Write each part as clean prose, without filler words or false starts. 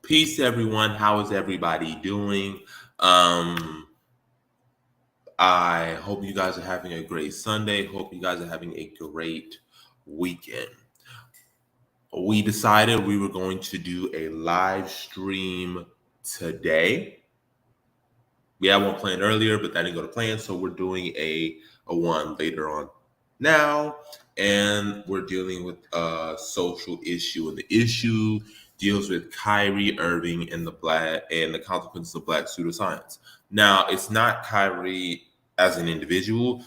Peace, everyone. How is everybody doing? Um, I hope you guys are having a great Sunday. Hope you guys are having a great weekend. We decided we were going to do a live stream today. We had one planned earlier, but that didn't go to plan, so we're doing a one later on now, and we're dealing with a social issue, and the issue deals with Kyrie Irving and the consequences of Black pseudoscience. Now, it's not Kyrie as an individual.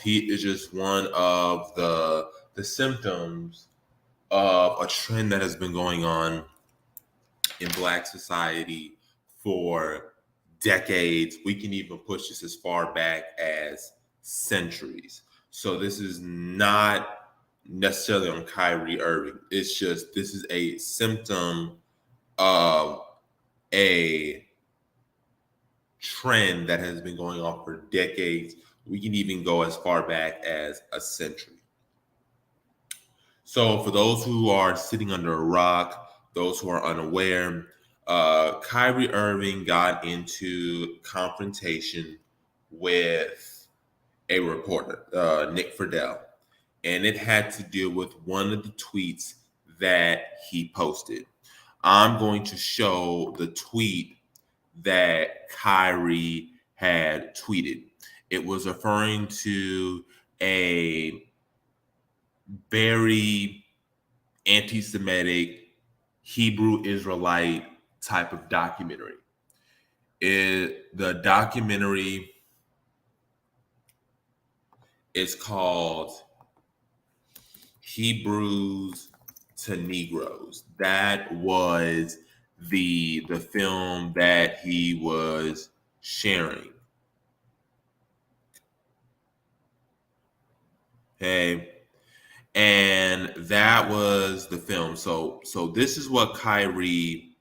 He is just one of the symptoms of a trend that has been going on in Black society for decades. We can even push this as far back as centuries. So this is not necessarily on Kyrie Irving. It's just this is a symptom of a trend that has been going on for decades. We can even go as far back as a century. So for those who are sitting under a rock, those who are unaware, Kyrie Irving got into confrontation with a reporter, Nick Friedel, and it had to deal with one of the tweets that he posted. I'm going to show the tweet that Kyrie had tweeted. It was referring to a very anti-Semitic Hebrew Israelite type of documentary. The documentary is called Hebrews to Negroes. That was the film that he was sharing. Okay. And that was the film. So this is what Kyrie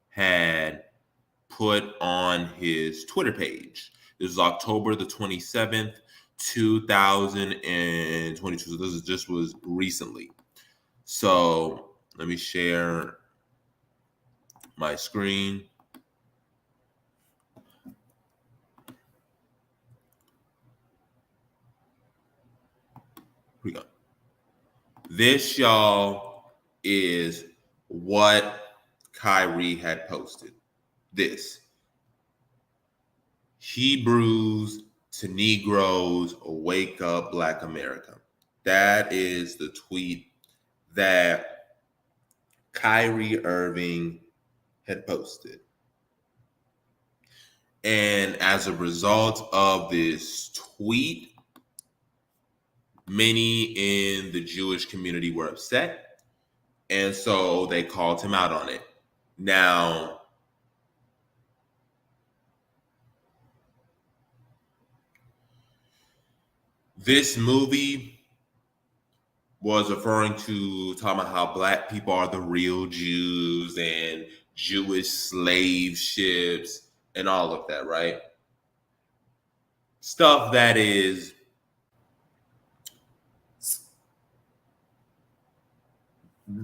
had put on his Twitter page. This was October the 27th, 2022. So this just was recently. So let me share my screen. Here we go. This, y'all, is what Kyrie had posted. This. Hebrews to Negroes, wake up, Black America. That is the tweet that Kyrie Irving had posted. And as a result of this tweet, many in the Jewish community were upset, and so they called him out on it. Now, this movie was referring to talking about how Black people are the real Jews and Jewish slave ships and all of that, right? Stuff that is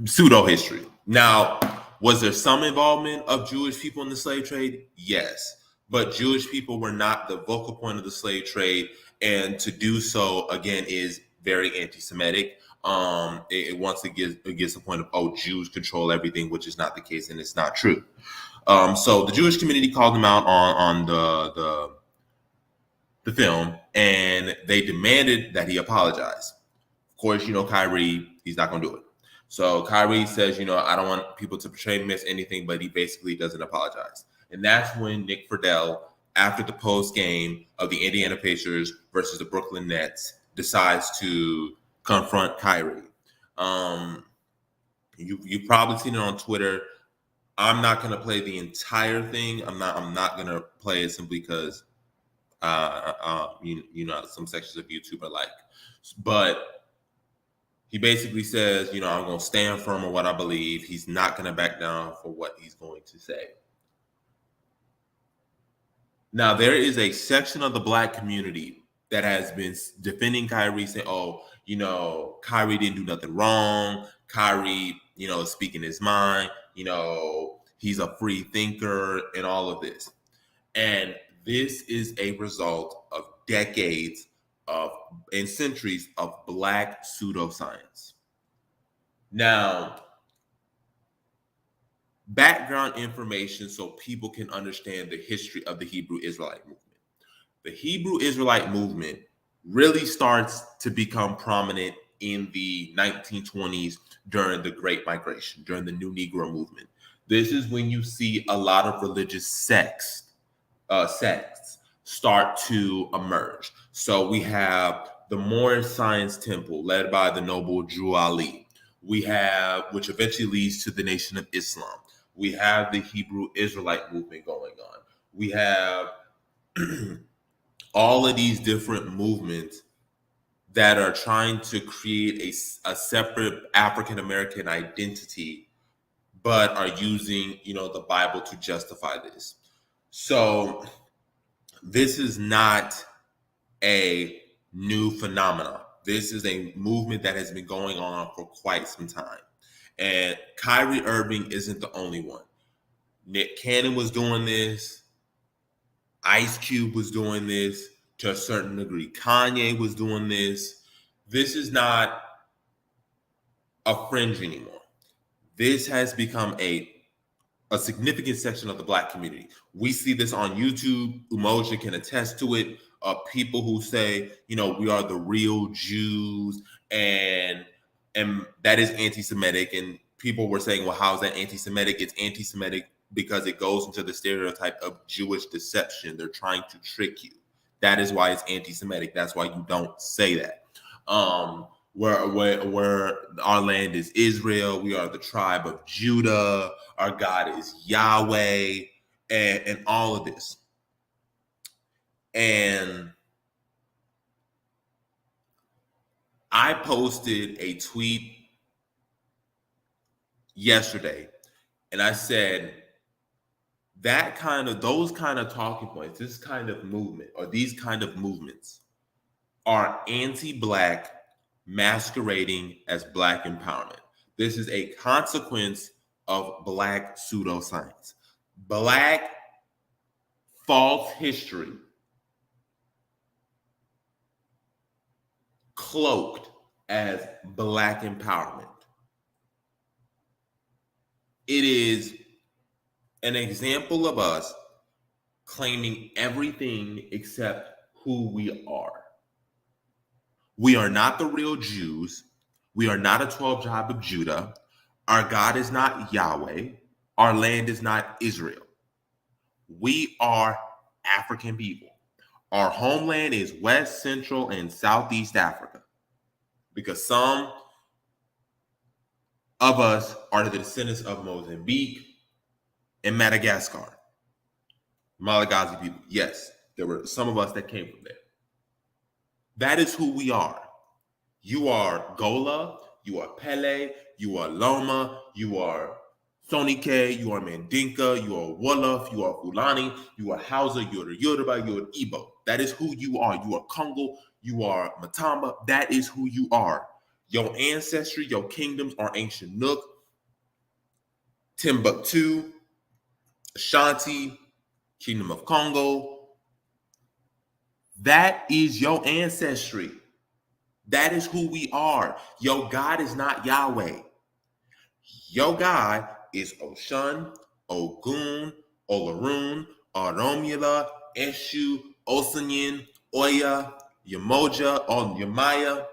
pseudo history. Now, was there some involvement of Jewish people in the slave trade? Yes. But Jewish people were not the vocal point of the slave trade. And to do so, again, is very anti-Semitic. It gets the point of, oh, Jews control everything, which is not the case, and it's not true. So the Jewish community called him out on the film, and they demanded that he apologize. Of course, Kyrie, he's not going to do it. So Kyrie says, I don't want people to portray him as anything, but he basically doesn't apologize. And that's when Nick Friedel, after the post game of the Indiana Pacers versus the Brooklyn Nets, decides to confront Kyrie. You've probably seen it on Twitter. I'm not going to play the entire thing. I'm not going to play it simply because some sections of YouTube are like, but he basically says, I'm going to stand firm on what I believe. He's not going to back down for what he's going to say. Now, there is a section of the Black community that has been defending Kyrie, saying, Kyrie didn't do nothing wrong. Kyrie speaking his mind, he's a free thinker and all of this. And this is a result of decades of and centuries of Black pseudoscience. Now, background information so people can understand the history of the Hebrew Israelite movement. The Hebrew Israelite movement really starts to become prominent in the 1920s during the Great Migration, during the New Negro movement. This is when you see a lot of religious sects start to emerge. So we have the Moorish Science Temple led by the noble Drew Ali. We have, which eventually leads to the Nation of Islam. We have the Hebrew Israelite movement going on. We have all of these different movements that are trying to create a separate African American identity, but are using, the Bible to justify this. So this is not a new phenomenon. This is a movement that has been going on for quite some time. And Kyrie Irving isn't the only one. Nick Cannon was doing this. Ice Cube was doing this to a certain degree. Kanye was doing this. This is not a fringe anymore. This has become a significant section of the Black community. We see this on YouTube. Umoja can attest to it. People who say, we are the real Jews, and that is anti-Semitic. And people were saying, well, how is that anti-Semitic? It's anti-Semitic because it goes into the stereotype of Jewish deception. They're trying to trick you. That is why it's anti-Semitic. That's why you don't say that. Where our land is Israel, we are the tribe of Judah, our God is Yahweh, and all of this. And I posted a tweet yesterday, and I said those kind of talking points, this kind of movement, or these kind of movements are anti-Black masquerading as Black empowerment. This is a consequence of Black pseudoscience. Black false history cloaked as Black empowerment. It is an example of us claiming everything except who we are. We are not the real Jews. We are not a 12 tribe of Judah. Our God is not Yahweh. Our land is not Israel. We are African people. Our homeland is West, Central, and Southeast Africa, because some of us are the descendants of Mozambique and Madagascar. Malagasy people. Yes, there were some of us that came from there. That is who we are. You are Gola, you are Pele, you are Loma, you are Sonike, you are Mandinka, you are Wolof, you are Fulani, you are Hausa, you are Yoruba, you are Igbo. That is who you are. You are Congo, you are Matamba. That is who you are. Your ancestry, your kingdoms are ancient Nook, Timbuktu, Ashanti, Kingdom of Congo. That is your ancestry. That is who we are. Your God is not Yahweh. Your God is Oshun, Ogun, Olarun, Aromula, Eshu, Osanyin, Oya, Yamoja, Yamaya.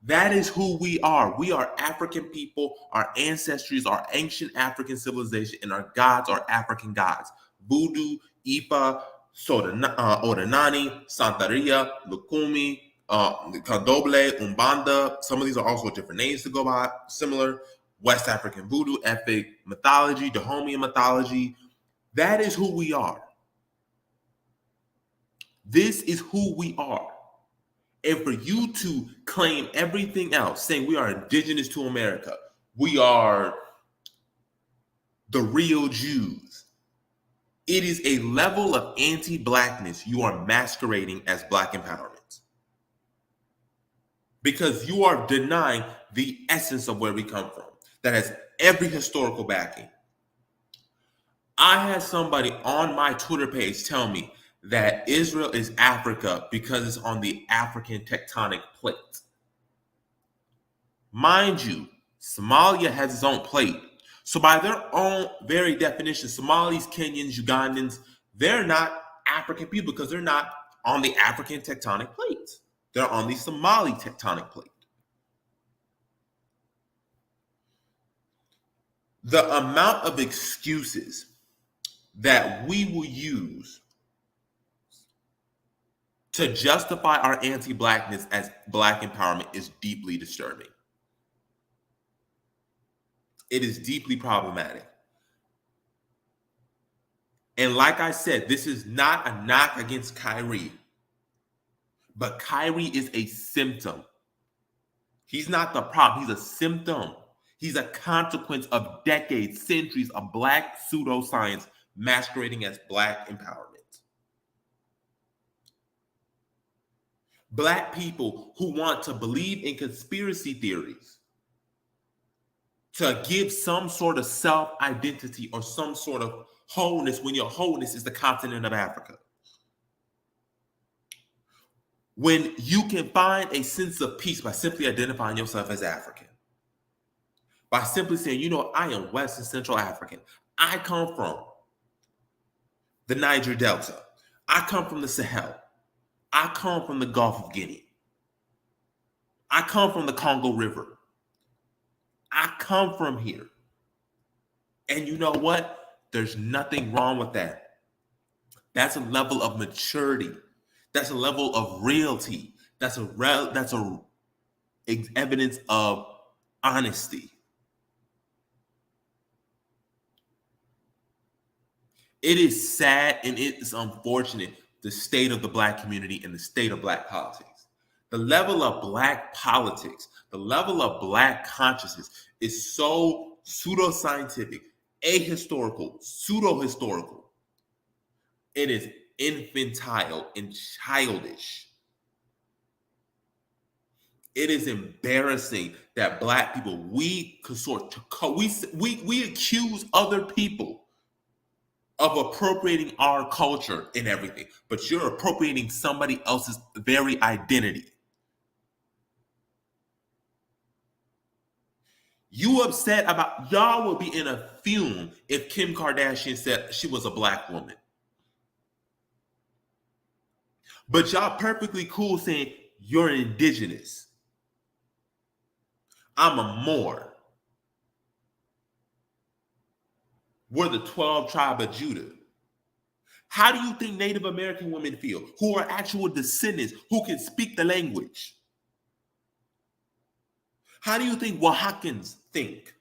That is who we are. We are African people. Our ancestries are ancient African civilization, and our gods are African gods. Voodoo, Ifa, Odanani, Santeria, Lukumi, Kandoble, Umbanda. Some of these are also different names to go by. Similar West African voodoo, Epic mythology, Dahomean mythology. That is who we are. This is who we are. And for you to claim everything else, saying we are indigenous to America, we are the real Jews, it is a level of anti-Blackness you are masquerading as Black empowerment. Because you are denying the essence of where we come from. that has every historical backing. I had somebody on my Twitter page tell me that Israel is Africa because it's on the African tectonic plate. Mind you, Somalia has its own plate. So by their own very definition, Somalis, Kenyans, Ugandans, they're not African people because they're not on the African tectonic plate. They're on the Somali tectonic plate. The amount of excuses that we will use to justify our anti-blackness as black empowerment is deeply disturbing. It is deeply problematic. And like I said, this is not a knock against Kyrie, but Kyrie is a symptom. He's not the problem, he's a symptom. He's a consequence of decades, centuries of black pseudoscience masquerading as black empowerment. Black people who want to believe in conspiracy theories to give some sort of self-identity or some sort of wholeness when your wholeness is the continent of Africa. When you can find a sense of peace by simply identifying yourself as African. By simply saying, you know, I am West and Central African. I come from the Niger Delta. I come from the Sahel. I come from the Gulf of Guinea. I come from the Congo River. I come from here. And you know what? There's nothing wrong with that. That's a level of maturity. That's a level of reality. That's a evidence of honesty. It is sad and it is unfortunate, the state of the black community and the state of black politics. The level of black politics, the level of black consciousness is so pseudoscientific, ahistorical, pseudo-historical. It is infantile and childish. It is embarrassing that black people, we consort to we accuse other people of appropriating our culture and everything, but you're appropriating somebody else's very identity. You upset about, y'all would be in a fume if Kim Kardashian said she was a black woman. But y'all perfectly cool saying you're indigenous. I'm a Moor. We're the 12 tribe of Judah. How do you think Native American women feel, who are actual descendants, who can speak the language? How do you think Oaxacans think?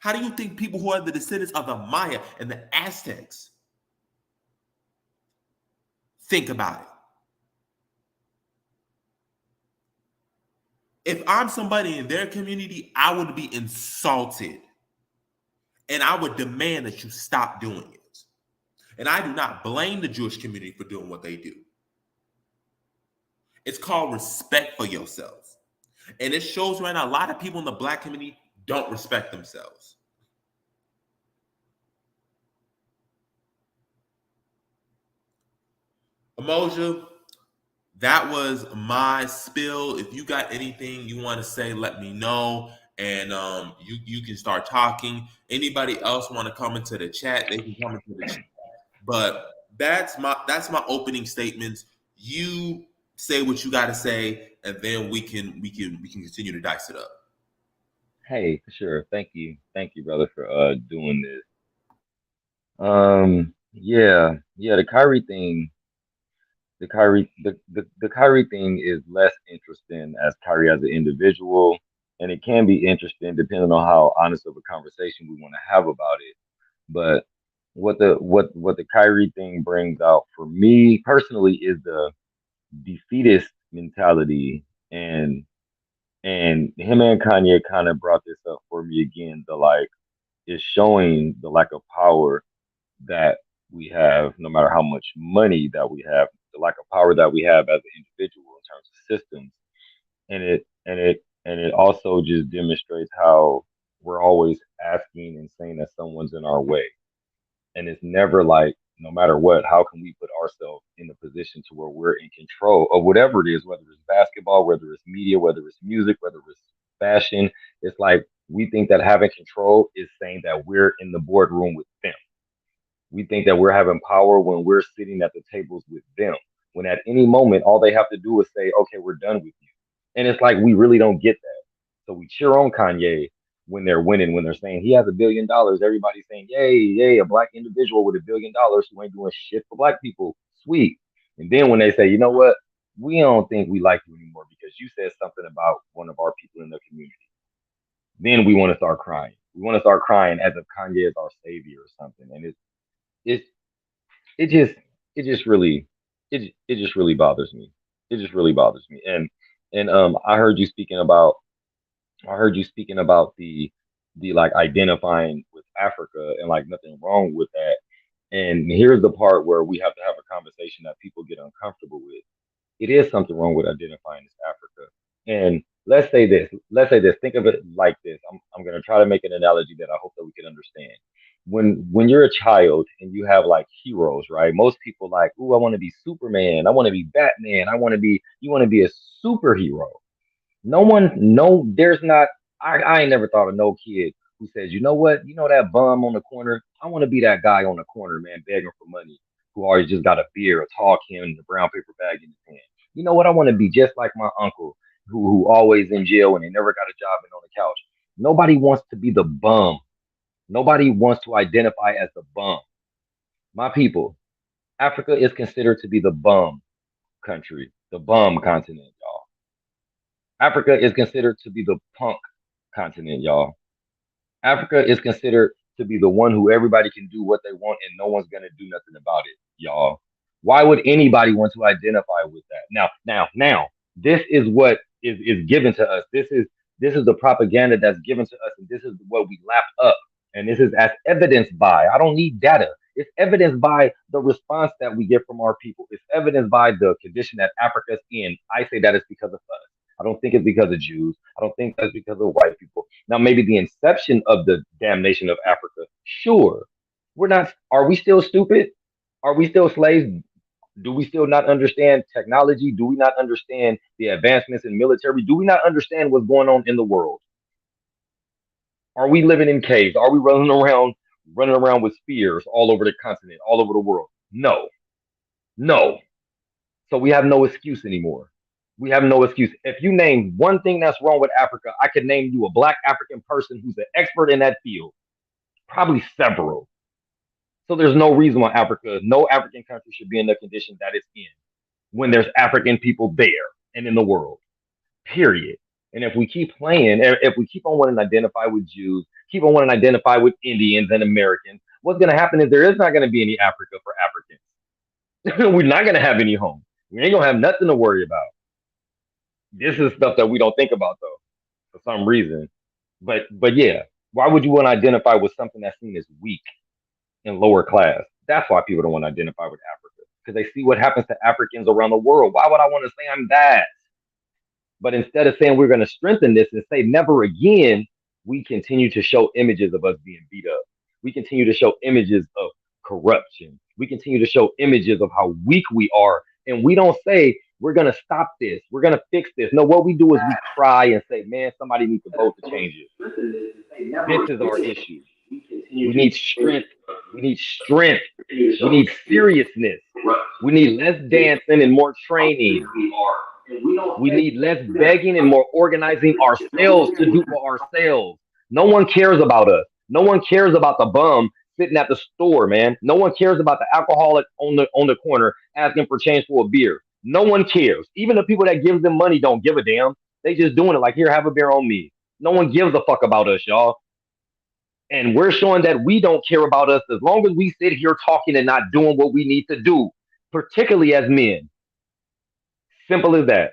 How do you think people who are the descendants of the Maya and the Aztecs think about it? If I'm somebody in their community, I would be insulted. And I would demand that you stop doing it. And I do not blame the Jewish community for doing what they do. It's called respect for yourself. And it shows right now a lot of people in the black community don't respect themselves. Emoja, that was my spill. If you got anything you want to say, let me know. And you can start talking. Anybody else want to come into the chat, they can come into the chat. But that's my opening statements. You say what you got to say, and then we can continue to dice it up. Hey, for sure. Thank you, brother, for doing this. Yeah. The Kyrie thing is less interesting as Kyrie as an individual, and it can be interesting depending on how honest of a conversation we want to have about it. But what the Kyrie thing brings out for me personally is the defeatist mentality, and him and Kanye kind of brought this up for me again. The like is showing the lack of power that we have, no matter how much money that we have, the lack of power that we have as an individual in terms of systems, and it also just demonstrates how we're always asking and saying that someone's in our way. And it's never like, no matter what, how can we put ourselves in a position to where we're in control of whatever it is, whether it's basketball, whether it's media, whether it's music, whether it's fashion. It's like we think that having control is saying that we're in the boardroom with them. We think that we're having power when we're sitting at the tables with them. When at any moment, all they have to do is say, okay, we're done with you. And it's like we really don't get that. So we cheer on Kanye when they're winning, when they're saying he has $1 billion. Everybody's saying, yay, yay, a black individual with $1 billion who ain't doing shit for black people. Sweet. And then when they say, you know what, we don't think we like you anymore because you said something about one of our people in the community. Then we want to start crying. We want to start crying as if Kanye is our savior or something. And it's it just it just really it just really bothers me. It just really bothers me. And I heard you speaking about the like identifying with Africa and like nothing wrong with that. And here's the part where we have to have a conversation that people get uncomfortable with. It is something wrong with identifying as Africa. And let's say this, think of it like this. I'm gonna try to make an analogy that I hope that we can understand. When you're a child and you have like heroes, right? Most people like, ooh, I want to be Superman, I want to be Batman, you want to be a superhero. No one, no, there's not. I ain't never thought of no kid who says, you know what, you know that bum on the corner. I want to be that guy on the corner, man, begging for money, who always just got a beer, a tall can, and a brown paper bag in his hand. You know what? I want to be just like my uncle, who always in jail and he never got a job and on the couch. Nobody wants to be the bum. Nobody wants to identify as the bum. My people, Africa is considered to be the bum country, the bum continent, y'all. Africa is considered to be the punk continent, y'all. Africa is considered to be the one who everybody can do what they want and no one's gonna do nothing about it, y'all. Why would anybody want to identify with that? Now, this is what is given to us. This is the propaganda that's given to us, and this is what we lap up. And this is as evidenced by, I don't need data. It's evidenced by the response that we get from our people. It's evidenced by the condition that Africa's in. I say that it's because of us. I don't think it's because of Jews. I don't think that's because of white people. Now, maybe the inception of the damnation of Africa, sure. We're not, are we still stupid? Are we still slaves? Do we still not understand technology? Do we not understand the advancements in military? Do we not understand what's going on in the world? Are we living in caves? Are we running around with spears all over the continent, all over the world? No, no. So we have no excuse anymore. We have no excuse. If you name one thing that's wrong with Africa, I could name you a black African person who's an expert in that field, probably several. So there's no reason why no African country should be in the condition that it's in when there's African people there and in the world, period. And if we keep playing, if we keep on wanting to identify with Jews, keep on wanting to identify with Indians and Americans, what's going to happen is there is not going to be any Africa for Africans. We're not going to have any home. We ain't going to have nothing to worry about. This is stuff that we don't think about though, for some reason. But yeah, why would you want to identify with something that's seen as weak and lower class? That's why people don't want to identify with Africa because they see what happens to Africans around the world. Why would I want to say I'm that? But instead of saying we're going to strengthen this and say never again, we continue to show images of us being beat up. We continue to show images of corruption. We continue to show images of how weak we are. And we don't say we're going to stop this. We're going to fix this. No, what we do is we cry and say, man, somebody needs to vote to change it. This is our issue. We need strength. We need strength. We need seriousness. We need less dancing and more training. We need less begging and more organizing ourselves to do for ourselves. No one cares about us. No one cares about the bum sitting at the store, man. No one cares about the alcoholic on the corner asking for change for a beer. No one cares. Even the people that give them money don't give a damn. They just doing it like, here, have a beer on me. No one gives a fuck about us, y'all. And we're showing that we don't care about us as long as we sit here talking and not doing what we need to do, particularly as men. Simple as that.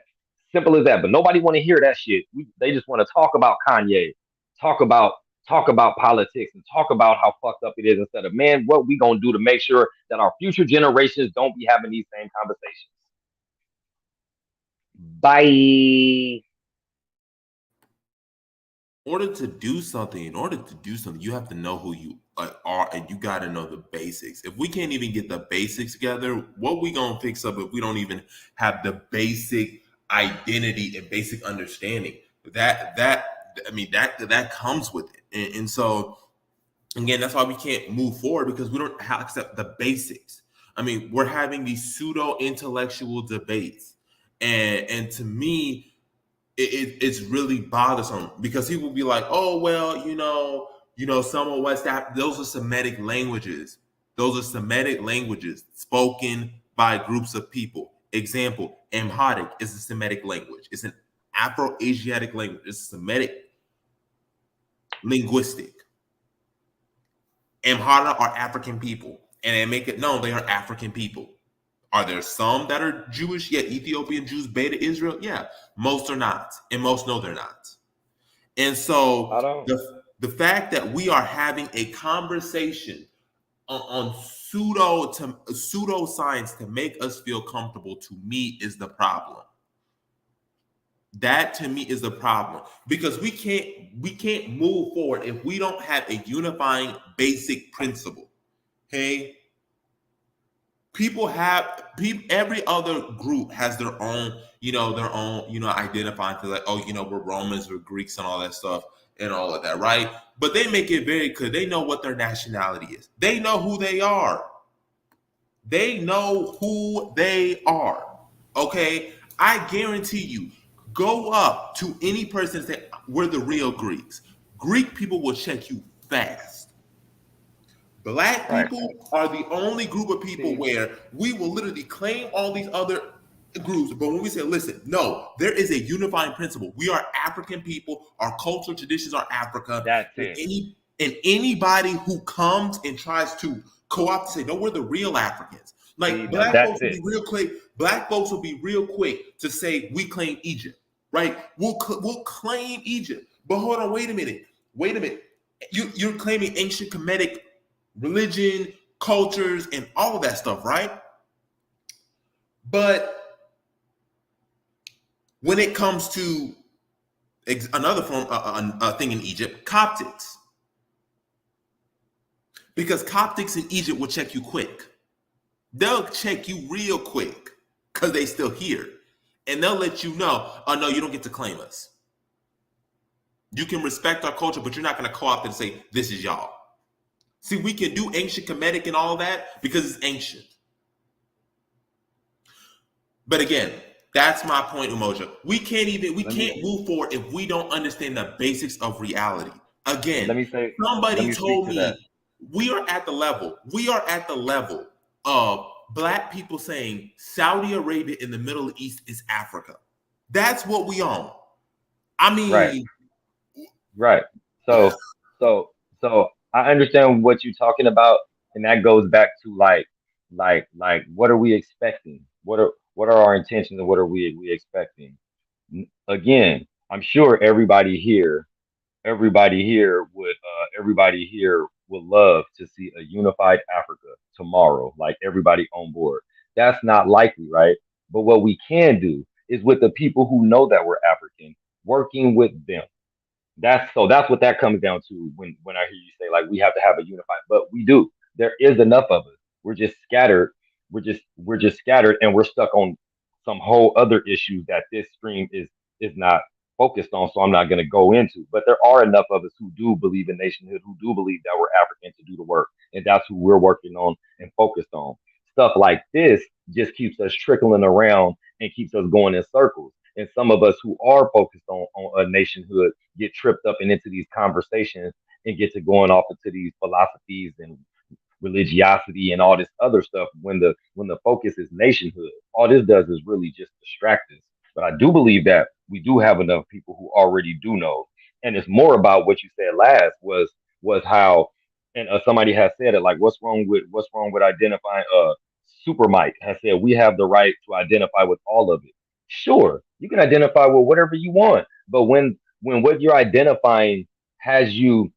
Simple as that. But nobody want to hear that shit. They just want to talk about Kanye, talk about talk about politics, and talk about how fucked up it is instead of, man, what we gonna do to make sure that our future generations don't be having these same conversations. Bye. in order to do something, you have to know who you are, and you got to know the basics. If we can't even get the basics together, what we gonna fix up if we don't even have the basic identity and basic understanding? That comes with it, and so again, that's why we can't move forward because we don't have, accept the basics. I mean, we're having these pseudo intellectual debates, and to me, it's really bothersome because he will be like, oh well, some of West Africa, those are Semitic languages. Those are Semitic languages spoken by groups of people. Example, Amharic is a Semitic language. It's an Afro-Asiatic language. It's Semitic linguistic. Amhara are African people, and they make it known they are African people. Are there some that are Jewish? Yeah, Ethiopian Jews, Beta Israel. Yeah, most are not, and most know they're not. And so I don't. the fact that we are having a conversation on pseudoscience to make us feel comfortable, to me, is the problem. That to me is the problem because we can't move forward if we don't have a unifying basic principle. Okay, every other group has their own identifying to, like, oh, we're Romans, we're Greeks, and all that stuff, and all of that, right? But they make it very clear. They know what their nationality is. They know who they are. They know who they are. Okay, I guarantee you, go up to any person and say we're the real Greeks. Greek people will check you fast. Black Right. people are the only group of people See, where we will literally claim all these other groups, but when we say, listen, no, there is a unifying principle. We are African people. Our cultural traditions are Africa. that's And it. anybody who comes and tries to co-opt to say, no, we're the real Africans. See, Like now black that's folks will it. be real quick. Black folks will be real quick to say we claim Egypt, right? We'll claim Egypt, but hold on, wait a minute. You're claiming ancient Kemetic religion, cultures, and all of that stuff, right? But when it comes to another form, a thing in Egypt, Coptics, because Coptics in Egypt will check you quick. They'll check you real quick because they still here, and they'll let you know, oh no, you don't get to claim us. You can respect our culture, but you're not going to co-opt and say this is y'all. See, we can do ancient Kemetic and all that because it's ancient. But again, that's my point, Umoja. We Let me can't move forward if we don't understand the basics of reality. let Again, me say let somebody me speak told to that. me we are at the level of black people saying Saudi Arabia in the Middle East is Africa. That's what we own. I Right. mean, Right. So so so I understand what you're talking about, and that goes back to like what are we expecting? What are our intentions and what are we expecting? Again, I'm sure everybody here would love to see a unified Africa tomorrow, like everybody on board. That's not likely, right? But what we can do is with the people who know that we're African, working with them. That's what that comes down to when I hear you say like we have to have a unified, but we do. There is enough of us. We're just scattered. We're just scattered, and we're stuck on some whole other issues that this stream is not focused on. So I'm not going to go into. But there are enough of us who do believe in nationhood, who do believe that we're African to do the work, and that's who we're working on and focused on. Stuff like this just keeps us trickling around and keeps us going in circles. And some of us who are focused on a nationhood get tripped up and into these conversations and get to going off into these philosophies and religiosity and all this other stuff when the focus is nationhood. All this does is really just distract us. But I do believe that we do have enough people who already do know. And it's more about what you said last was how and somebody has said it like what's wrong with identifying Super Mike has said we have the right to identify with all of it. Sure, you can identify with whatever you want, but when what you're identifying has you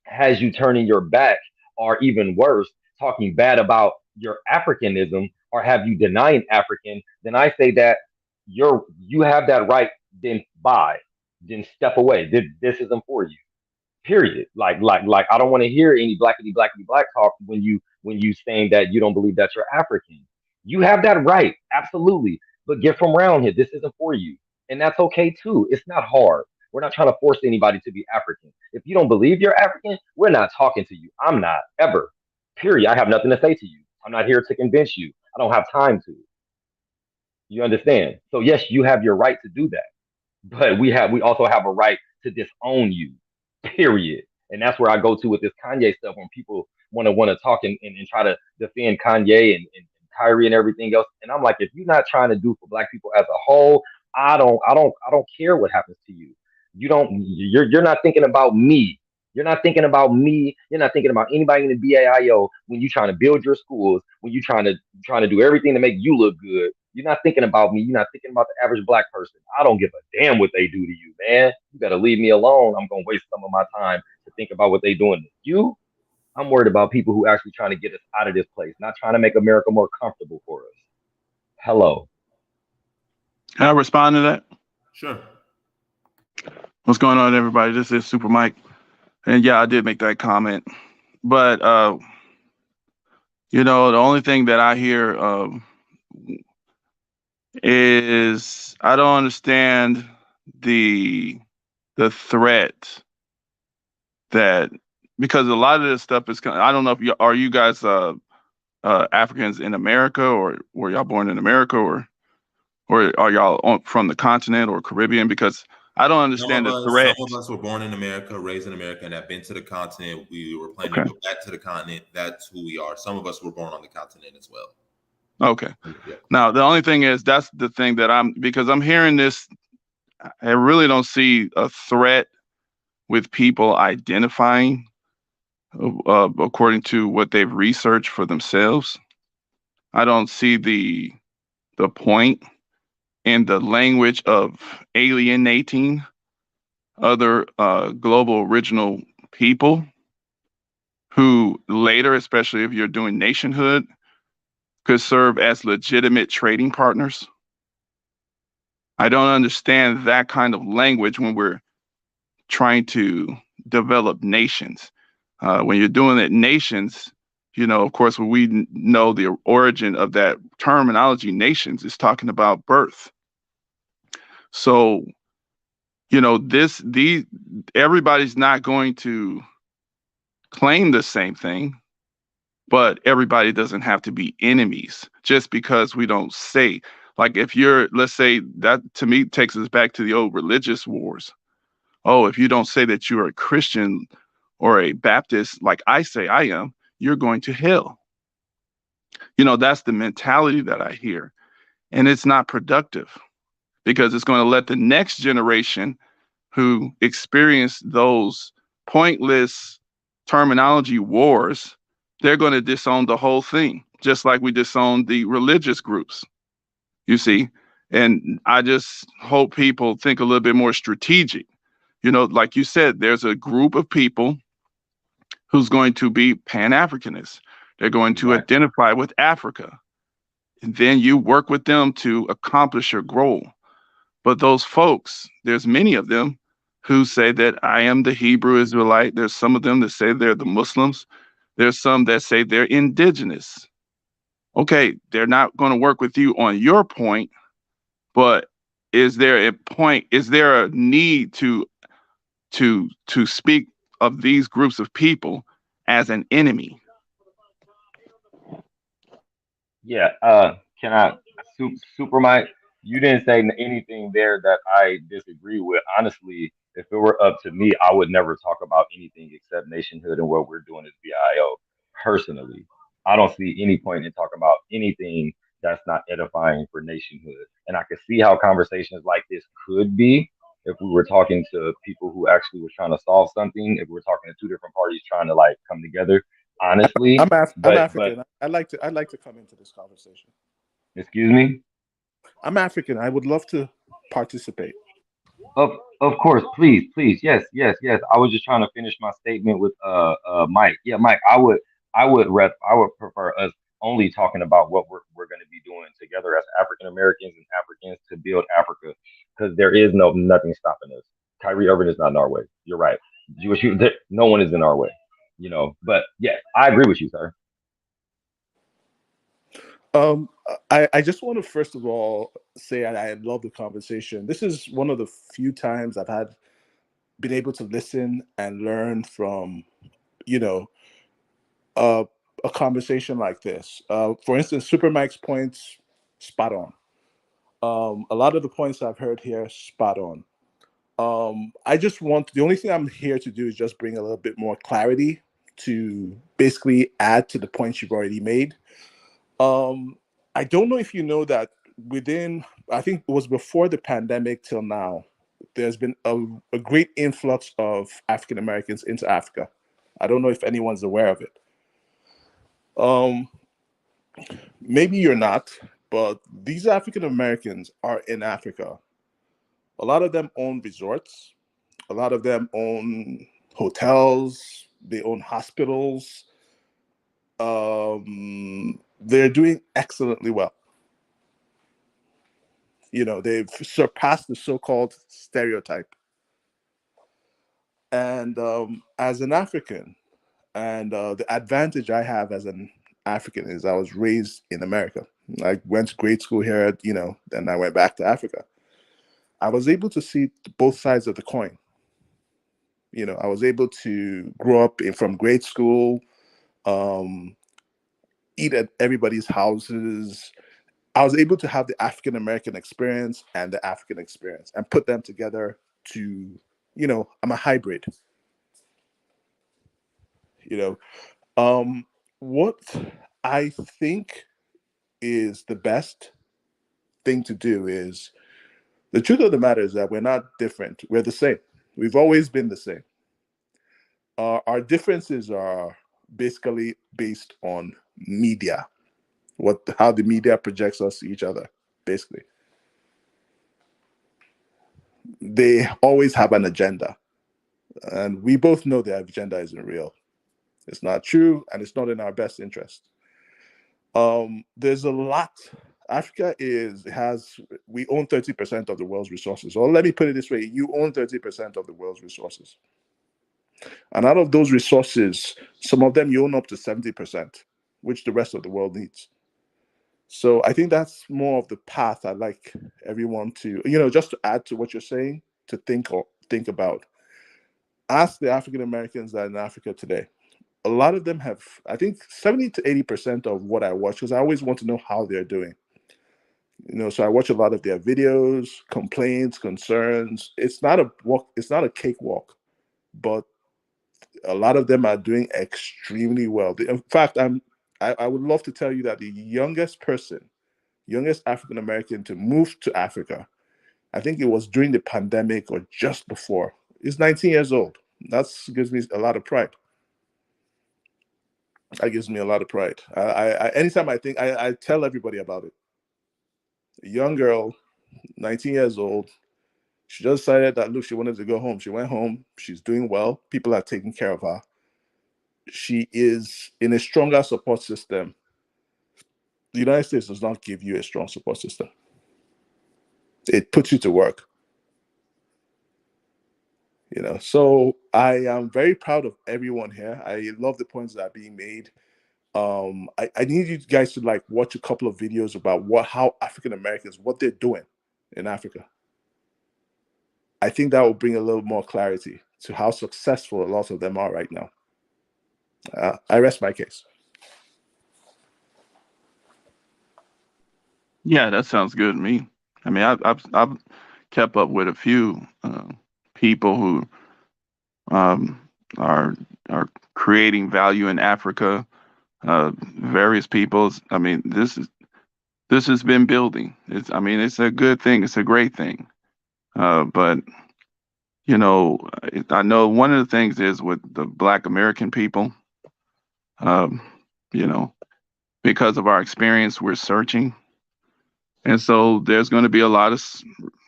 has you turning your back, or even worse, talking bad about your Africanism, or have you denying African, then I say that you have that right. Then bye. then step away. This isn't for you. Period. Like I don't want to hear any blackity black talk when you saying that you don't believe that you're African. You have that right, absolutely. But get from around here. This isn't for you. And that's okay too. It's not hard. We're not trying to force anybody to be African. If you don't believe you're African, we're not talking to you. I'm not ever. Period. I have nothing to say to you. I'm not here to convince you. I don't have time to. You understand? So yes, you have your right to do that, but we also have a right to disown you. Period. And that's where I go to with this Kanye stuff when people want to talk and try to defend Kanye and Kyrie and everything else. And I'm like, if you're not trying to do for black people as a whole, I don't care what happens to you. You're not thinking about me. You're not thinking about me. You're not thinking about anybody in the BAIO when you're trying to build your schools, when you're trying to do everything to make you look good. You're not thinking about me. You're not thinking about the average black person. I don't give a damn what they do to you, man. You better leave me alone. I'm gonna waste some of my time to think about what they doing to you. I'm worried about people who actually trying to get us out of this place, not trying to make America more comfortable for us. Hello. Can I respond to that? Sure. What's going on, everybody? This is Super Mike. And yeah, I did make that comment. But, the only thing that I hear is I don't understand the threat that, because a lot of this stuff is, I don't know if are you guys Africans in America, or were y'all born in America, or are y'all from the continent or Caribbean? Because I don't understand the Some threat. of us were born in America, raised in America, and have been to the continent. We were planning Okay. to go back to the continent. That's who we are. Some of us were born on the continent as well. Okay. Yeah. Now, the only thing is, that's the thing that because I'm hearing this, I really don't see a threat with people identifying according to what they've researched for themselves. I don't see the point in the language of alienating other global original people who later, especially if you're doing nationhood, could serve as legitimate trading partners. I don't understand that kind of language when we're trying to develop nations. When you're doing it nations, of course, when we know the origin of that terminology, nations, is talking about birth. So, everybody's not going to claim the same thing, but everybody doesn't have to be enemies just because we don't say. Like, if let's say, that to me takes us back to the old religious wars. Oh, if you don't say that you're a Christian or a Baptist, like I say I am, you're going to hell. That's the mentality that I hear. And it's not productive, because it's going to let the next generation who experience those pointless terminology wars, they're going to disown the whole thing, just like we disowned the religious groups, you see. And I just hope people think a little bit more strategic. Like you said, there's a group of people who's going to be Pan-Africanists. They're going to identify with Africa. And then you work with them to accomplish your goal. But those folks, there's many of them who say that I am the Hebrew Israelite. There's some of them that say they're the Muslims. There's some that say they're indigenous. Okay, they're not going to work with you on your point, but is there a need to speak of these groups of people as an enemy? Yeah. Can I, Super Mike? You didn't say anything there that I disagree with. Honestly, if it were up to me, I would never talk about anything except nationhood and what we're doing as BIO. Personally, I don't see any point in talking about anything that's not edifying for nationhood. And I could see how conversations like this could be if we were talking to people who actually were trying to solve something. If we were talking to two different parties trying to like come together. Honestly, I'm but African. I'd like to come into this conversation. excuse me. I'm African. I would love to participate. Of course, please, yes. I was just trying to finish my statement with Mike. Yeah, Mike, I would prefer us only talking about what we're going to be doing together as African Americans and Africans to build Africa, because there is nothing stopping us. Kyrie Irving is not in our way. You're right. No one is in our way. But yes, I agree with you, sir. Um, I just want to first of all say I love the conversation. This is one of the few times I've been able to listen and learn from, you know, uh, a conversation like this. For instance, Super Mike's points, spot on. A lot of the points I've heard here, spot on. The only thing I'm here to do is just bring a little bit more clarity to basically add to the points you've already made. Um, I don't know if you know that I think it was before the pandemic till now, there's been a great influx of African Americans into Africa. I don't know if anyone's aware of it. Um, Maybe you're not, but these African Americans are in Africa. A lot of them own resorts. A lot of them own hotels. They own hospitals. They're doing excellently well. They've surpassed the so-called stereotype. And as an African, and the advantage I have as an African is I was raised in America. I went to grade school here, then I went back to Africa. I was able to see both sides of the coin. I was able to grow up from grade school, um, eat at everybody's houses. I was able to have the African American experience and the African experience and put them together to, I'm a hybrid. You know, what I think is the best thing to do is the truth of the matter is that we're not different. We're the same. We've always been the same. Our differences are basically based on media, how the media projects us to each other, basically. They always have an agenda. And we both know their agenda isn't real. It's not true, and it's not in our best interest. There's a lot. We own 30% of the world's resources. Or let me put it this way, you own 30% of the world's resources. And out of those resources, some of them you own up to 70%, which the rest of the world needs. So I think that's more of the path I'd like everyone to, just to add to what you're saying, to think about. Ask the African Americans that are in Africa today. A lot of them have, I think 70 to 80% of what I watch, because I always want to know how they're doing. So I watch a lot of their videos, complaints, concerns. It's not a walk, it's not a cakewalk, but a lot of them are doing extremely well. In fact, I would love to tell you that the youngest African American to move to Africa, I think it was during the pandemic or just before, is 19 years old. That gives me a lot of pride. That gives me a lot of pride. Anytime I tell everybody about it. A young girl, 19 years old, she just decided that, look, she wanted to go home. She went home. She's doing well. People are taking care of her. She is in a stronger support system. The United States does not give you a strong support system. It puts you to work. So I am very proud of everyone here. I love the points that are being made. I need you guys to watch a couple of videos about how African Americans, what they're doing in Africa. I think that will bring a little more clarity to how successful a lot of them are right now. I rest my case. Yeah, that sounds good to me. I mean, I've kept up with a few people who um, are creating value in Africa. Various peoples. I mean, this has been building. It's a good thing. It's a great thing. But I know one of the things is with the Black American people. Um, you know, because of our experience, we're searching. And so there's going to be a lot of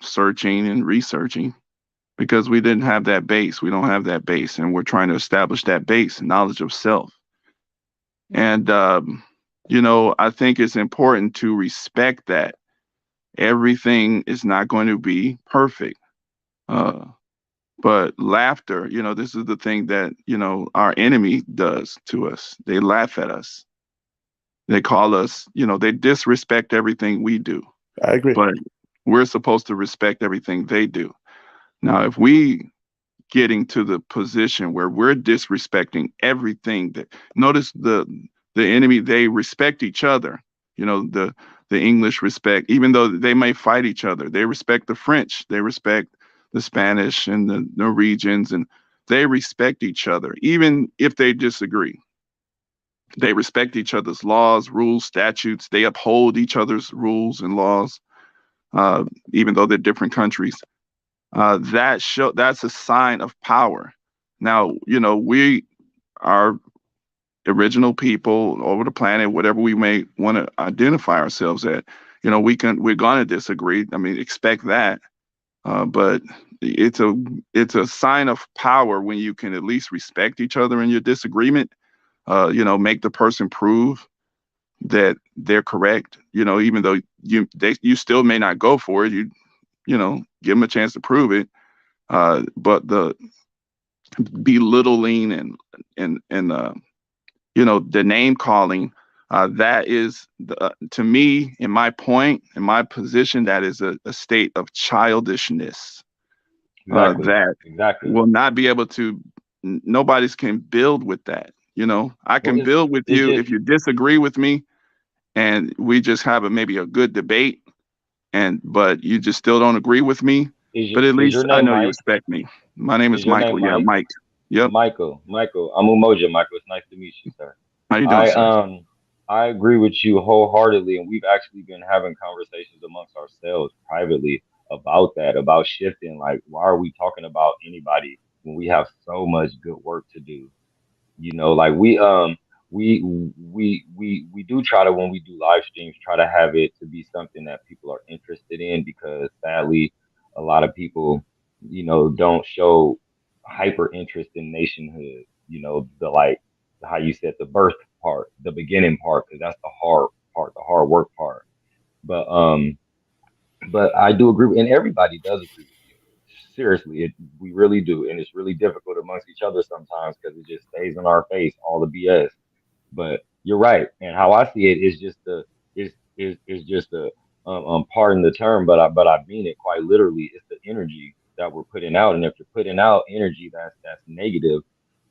searching and researching because we didn't have that base. We don't have that base. And we're trying to establish that base, knowledge of self. And, I think it's important to respect that everything is not going to be perfect. Uh, But laughter, this is the thing that, our enemy does to us. They laugh at us. They call us, they disrespect everything we do, I agree. but we're supposed to respect everything they do. Now, if we getting to the position where we're disrespecting everything that, notice the enemy, they respect each other. The English respect, even though they may fight each other, they respect the French, they respect the Spanish and the Norwegians, and they respect each other, even if they disagree. They respect each other's laws, rules, statutes. They uphold each other's rules and laws, even though they're different countries. That's a sign of power. Now, we are original people over the planet, whatever we may want to identify ourselves at. We're going to disagree. I mean, expect that. But it's a sign of power when you can at least respect each other in your disagreement. Make the person prove that they're correct. Even though you still may not go for it. Give them a chance to prove it. But the belittling and the name calling, that is to me, in my position, that is a state of childishness. Exactly. Will not be able to. Nobody's can build with that. I can build with you if you disagree with me, and we just have maybe a good debate, but you just still don't agree with me. But at least I know you respect me. My name is Michael. Yeah, Mike. Yep. Michael. I'm Umoja. Michael, it's nice to meet you, sir. How you doing, sir? I agree with you wholeheartedly, and we've actually been having conversations amongst ourselves privately about that, about shifting. Like, why are we talking about anybody when we have so much good work to do? Like we do try to, when we do live streams, try to have it to be something that people are interested in, because sadly a lot of people don't show hyper interest in nationhood, the, like, how you said, the birth part, the beginning part, because that's the hard part, the hard work part. But I do agree, and everybody does agree with you. Seriously, we really do, and it's really difficult amongst each other sometimes because it just stays in our face, all the BS. But you're right, and how I see it is just is just a pardon the term, but I mean it quite literally. It's the energy that we're putting out, and if you're putting out energy that's negative,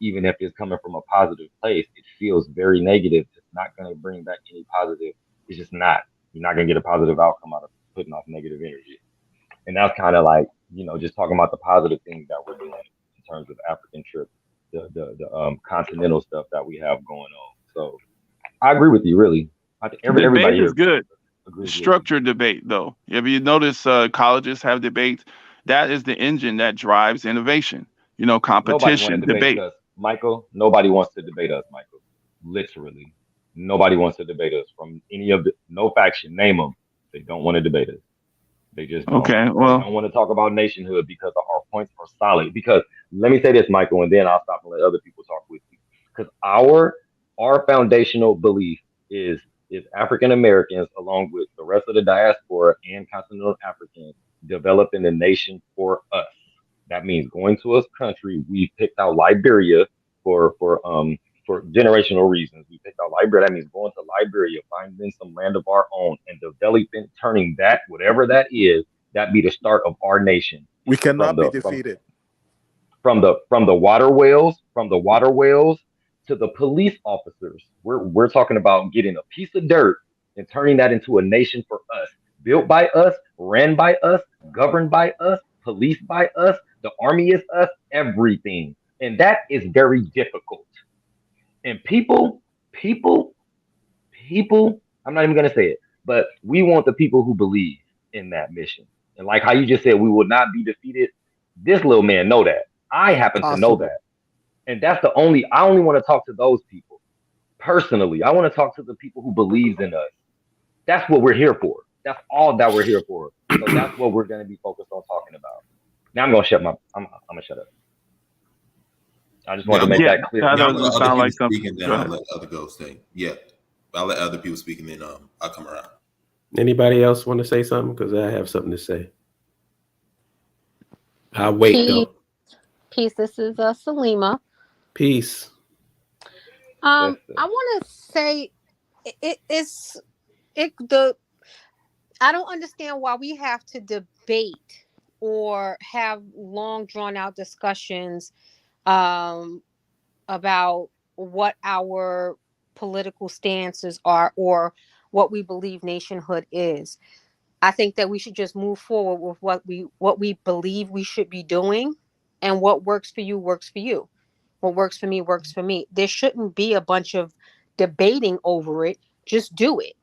even if it's coming from a positive place, it feels very negative. It's not going to bring back any positive. It's just not. You're not going to get a positive outcome out of putting off negative energy. And that's kind of like, just talking about the positive things that we're doing in terms of African trip, the continental stuff that we have going on. So I agree with you, really. I think everybody Debate here is good. agrees. Structured debate, though. If you notice, colleges have debates. That is the engine that drives innovation. Competition, debate. Us, Michael. Nobody wants to debate us, Michael. Literally, nobody wants to debate us from any of no faction. Name them. They don't want to debate us. They just don't. Okay, well, they don't want to talk about nationhood because our points are solid. Because let me say this, Michael, and then I'll stop and let other people talk with you. Because our foundational belief is African Americans, along with the rest of the diaspora and continental Africans, developing a nation for us. That means going to a country. We picked out Liberia for generational reasons. We picked out Liberia. That means going to Liberia, finding some land of our own, and developing, turning that, whatever that is, that be the start of our nation. We cannot be defeated. From the water wells, to the police officers. We're talking about getting a piece of dirt and turning that into a nation for us, built by us, ran by us, governed by us, policed by us. The army is us, everything, and that is very difficult. And people, I'm not even going to say it, but we want the people who believe in that mission. And like how you just said, we will not be defeated. This little man know that. I happen to know that. And that's I only want to talk to those people. Personally, I want to talk to the people who believes in us. That's what we're here for. That's all that we're here for. So that's what we're going to be focused on talking about. Now I'm going to I'm going to shut up. I just want to make that clear. That doesn't sound like something. Speak, and then I'll let other girls say. Yeah, I'll let other people speak, and then I'll come around. Anybody else want to say something? Because I have something to say. I'll wait though. Peace. This is Salima. Peace. I Yes, sir. want to say it's the I don't understand why we have to debate or have long drawn out discussions um about what our political stances are or what we believe nationhood is. I think that we should just move forward with what we believe we should be doing, and what works for you works for you. What works for me works for me. There shouldn't be a bunch of debating over it. Just do it.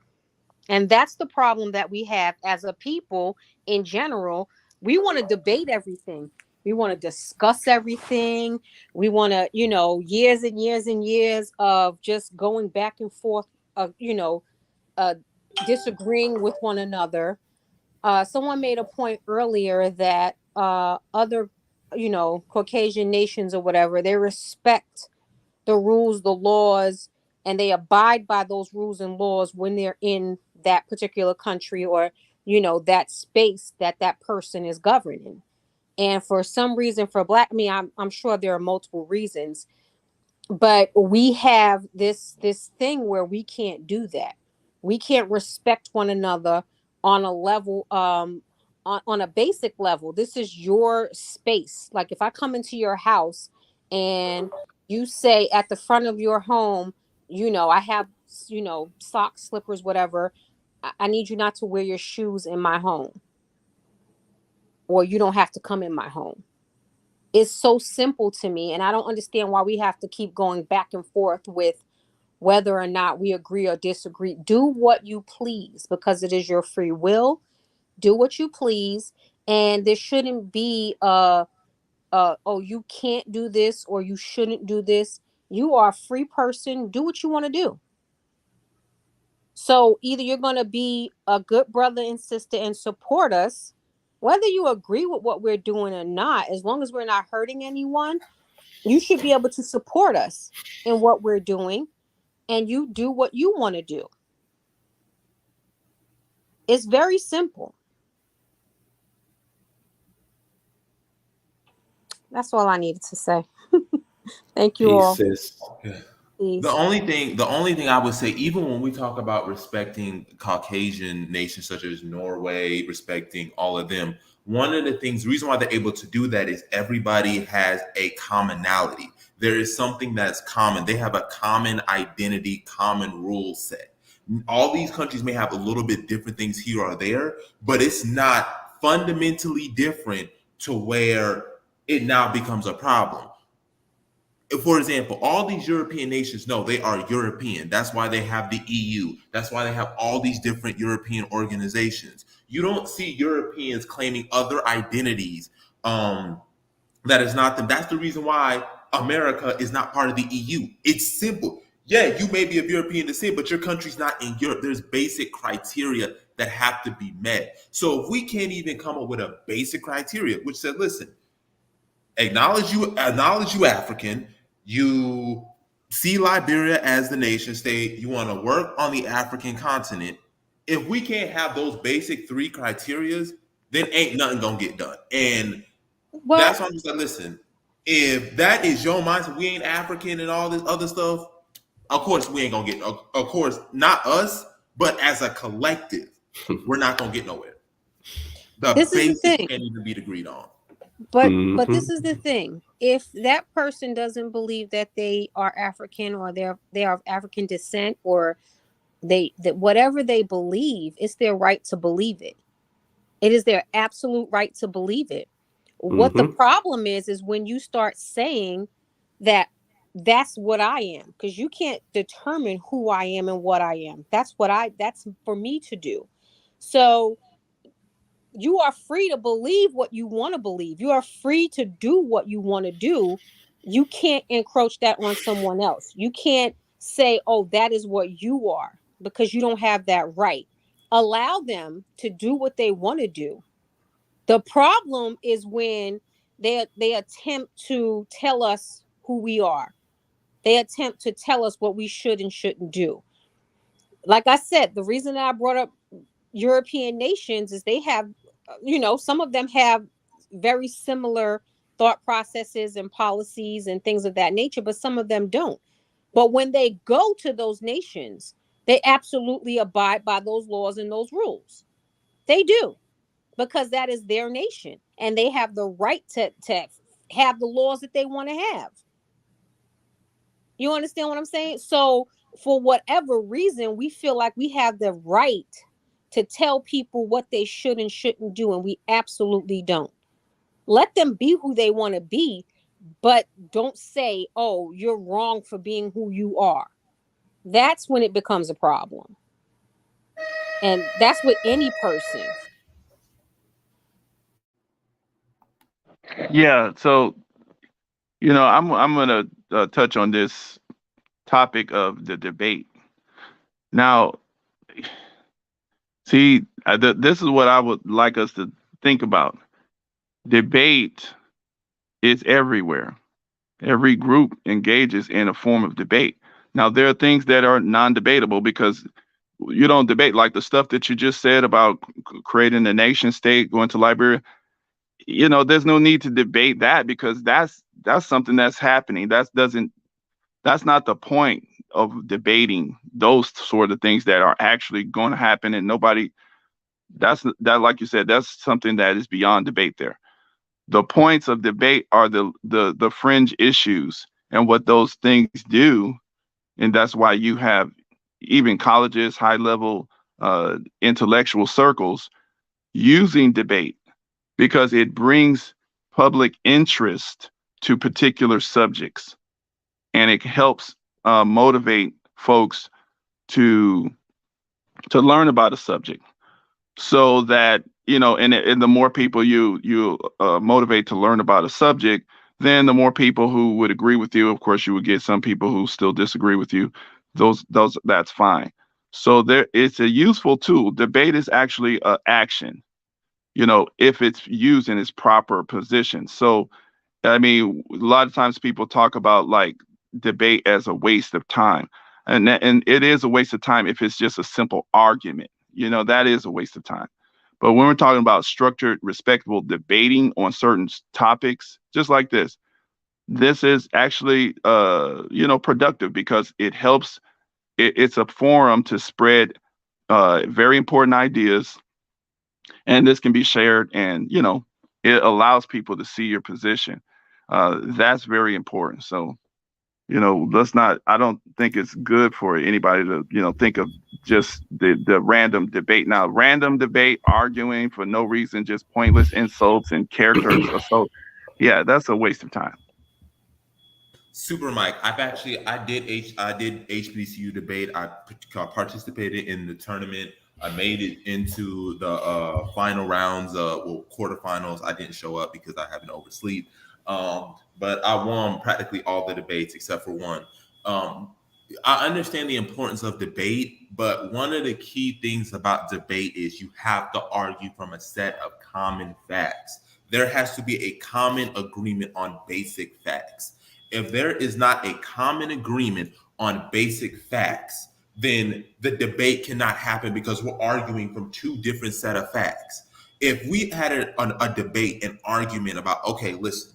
And that's the problem that we have as a people in general. We want to debate everything. We want to discuss everything. We want to, years and years and years of just going back and forth, of, uh, disagreeing with one another. Someone made a point earlier that other, Caucasian nations or whatever, they respect the rules, the laws, and they abide by those rules and laws when they're in that particular country or, that space that that person is governing. And for some reason, for Black, I mean, I'm sure there are multiple reasons, but we have this thing where we can't do that. We can't respect one another on a level, on a basic level. This is your space. Like if I come into your house and you say at the front of your home, I have, socks, slippers, whatever, I need you not to wear your shoes in my home, or you don't have to come in my home. It's so simple to me, and I don't understand why we have to keep going back and forth with whether or not we agree or disagree. Do what you please, because it is your free will. Do what you please, and there shouldn't be oh, you can't do this or you shouldn't do this. You are a free person. Do what you want to do. So either you're going to be a good brother and sister and support us, whether you agree with what we're doing or not, as long as we're not hurting anyone, you should be able to support us in what we're doing, and you do what you want to do. It's very simple. That's all I needed to say. Thank you Peace, all. sis. The Peace. only thing I would say, even when we talk about respecting Caucasian nations such as Norway, respecting all of them, one of the things, the reason why they're able to do that is everybody has a commonality. There is something that's common. They have a common identity, common rule set. All these countries may have a little bit different things here or there, but it's not fundamentally different to where it now becomes a problem. For example, all these European nations know they are European. That's why they have the EU. That's why they have all these different European organizations. You don't see Europeans claiming other identities that is not them. That's the reason why America is not part of the EU. It's simple. Yeah, you may be of European descent, but your country's not in Europe. There's basic criteria that have to be met. So if we can't even come up with a basic criteria, which said, listen, acknowledge you African. You see Liberia as the nation state. You want to work on the African continent. If we can't have those basic three criterias, then ain't nothing gonna get done. And Well, that's why I'm just like, listen, if that is your mindset, we ain't African and all this other stuff, of course we ain't gonna get, of course, not us, but as a collective, we're not gonna get nowhere. The this is the basics thing. can't even be agreed on. But this is the thing. If that person doesn't believe that they are African, or they are of African descent, or that whatever they believe, it's their right to believe it. It is their absolute right to believe it. What the Mm-hmm. problem is when you start saying that that's what I am, because you can't determine who I am and what I am. That's for me to do. So you are free to believe what you want to believe. You are free to do what you want to do. You can't encroach that on someone else. You can't say, oh, that is what you are, because you don't have that right. Allow them to do what they want to do. The problem is when they attempt to tell us who we are. They attempt to tell us what we should and shouldn't do. Like I said, the reason that I brought up European nations is they have, some of them have very similar thought processes and policies and things of that nature, but some of them don't. But when they go to those nations, they absolutely abide by those laws and those rules. They do, because that is their nation and they have the right to have the laws that they want to have. You understand what I'm saying? So for whatever reason, we feel like we have the right to tell people what they should and shouldn't do, and we absolutely don't. Let them be who they want to be, but don't say, oh, you're wrong for being who you are. That's when it becomes a problem. And that's with any person. Yeah. So, I'm gonna touch on this topic of the debate. Now, see, this is what I would like us to think about. Debate is everywhere. Every group engages in a form of debate. Now, there are things that are non-debatable because you don't debate, like the stuff that you just said about creating a nation state, going to Liberia. There's no need to debate that because that's something that's happening. That's not the point of debating those sort of things that are actually going to happen, and nobody. That, like you said, that's something that is beyond debate there. The points of debate are the fringe issues and what those things do, and that's why you have even colleges, high level intellectual circles using debate because it brings public interest to particular subjects, and it helps motivate folks to learn about a subject, so that and the more people you motivate to learn about a subject, then the more people who would agree with you. Of course, you would get some people who still disagree with you. Those That's fine. So it's a useful tool. Debate is actually an action, if it's used in its proper position. So I mean, a lot of times people talk about like debate as a waste of time, and it is a waste of time if it's just a simple argument. That is a waste of time. But when we're talking about structured, respectable debating on certain topics, just like this is actually productive because it helps. It's a forum to spread very important ideas, and this can be shared, and it allows people to see your position. That's very important. So, let's not, I don't think it's good for anybody to, think of just the random debate. Now, random debate, arguing for no reason, just pointless insults and characters assault. Yeah, that's a waste of time. Super Mike, I did HBCU debate. I participated in the tournament. I made it into the final rounds, quarterfinals. I didn't show up because I haven't oversleep. But I won practically all the debates except for one. I understand the importance of debate, but one of the key things about debate is you have to argue from a set of common facts. There has to be a common agreement on basic facts. If there is not a common agreement on basic facts, then the debate cannot happen because we're arguing from two different set of facts. If we had a debate, an argument about, okay, listen,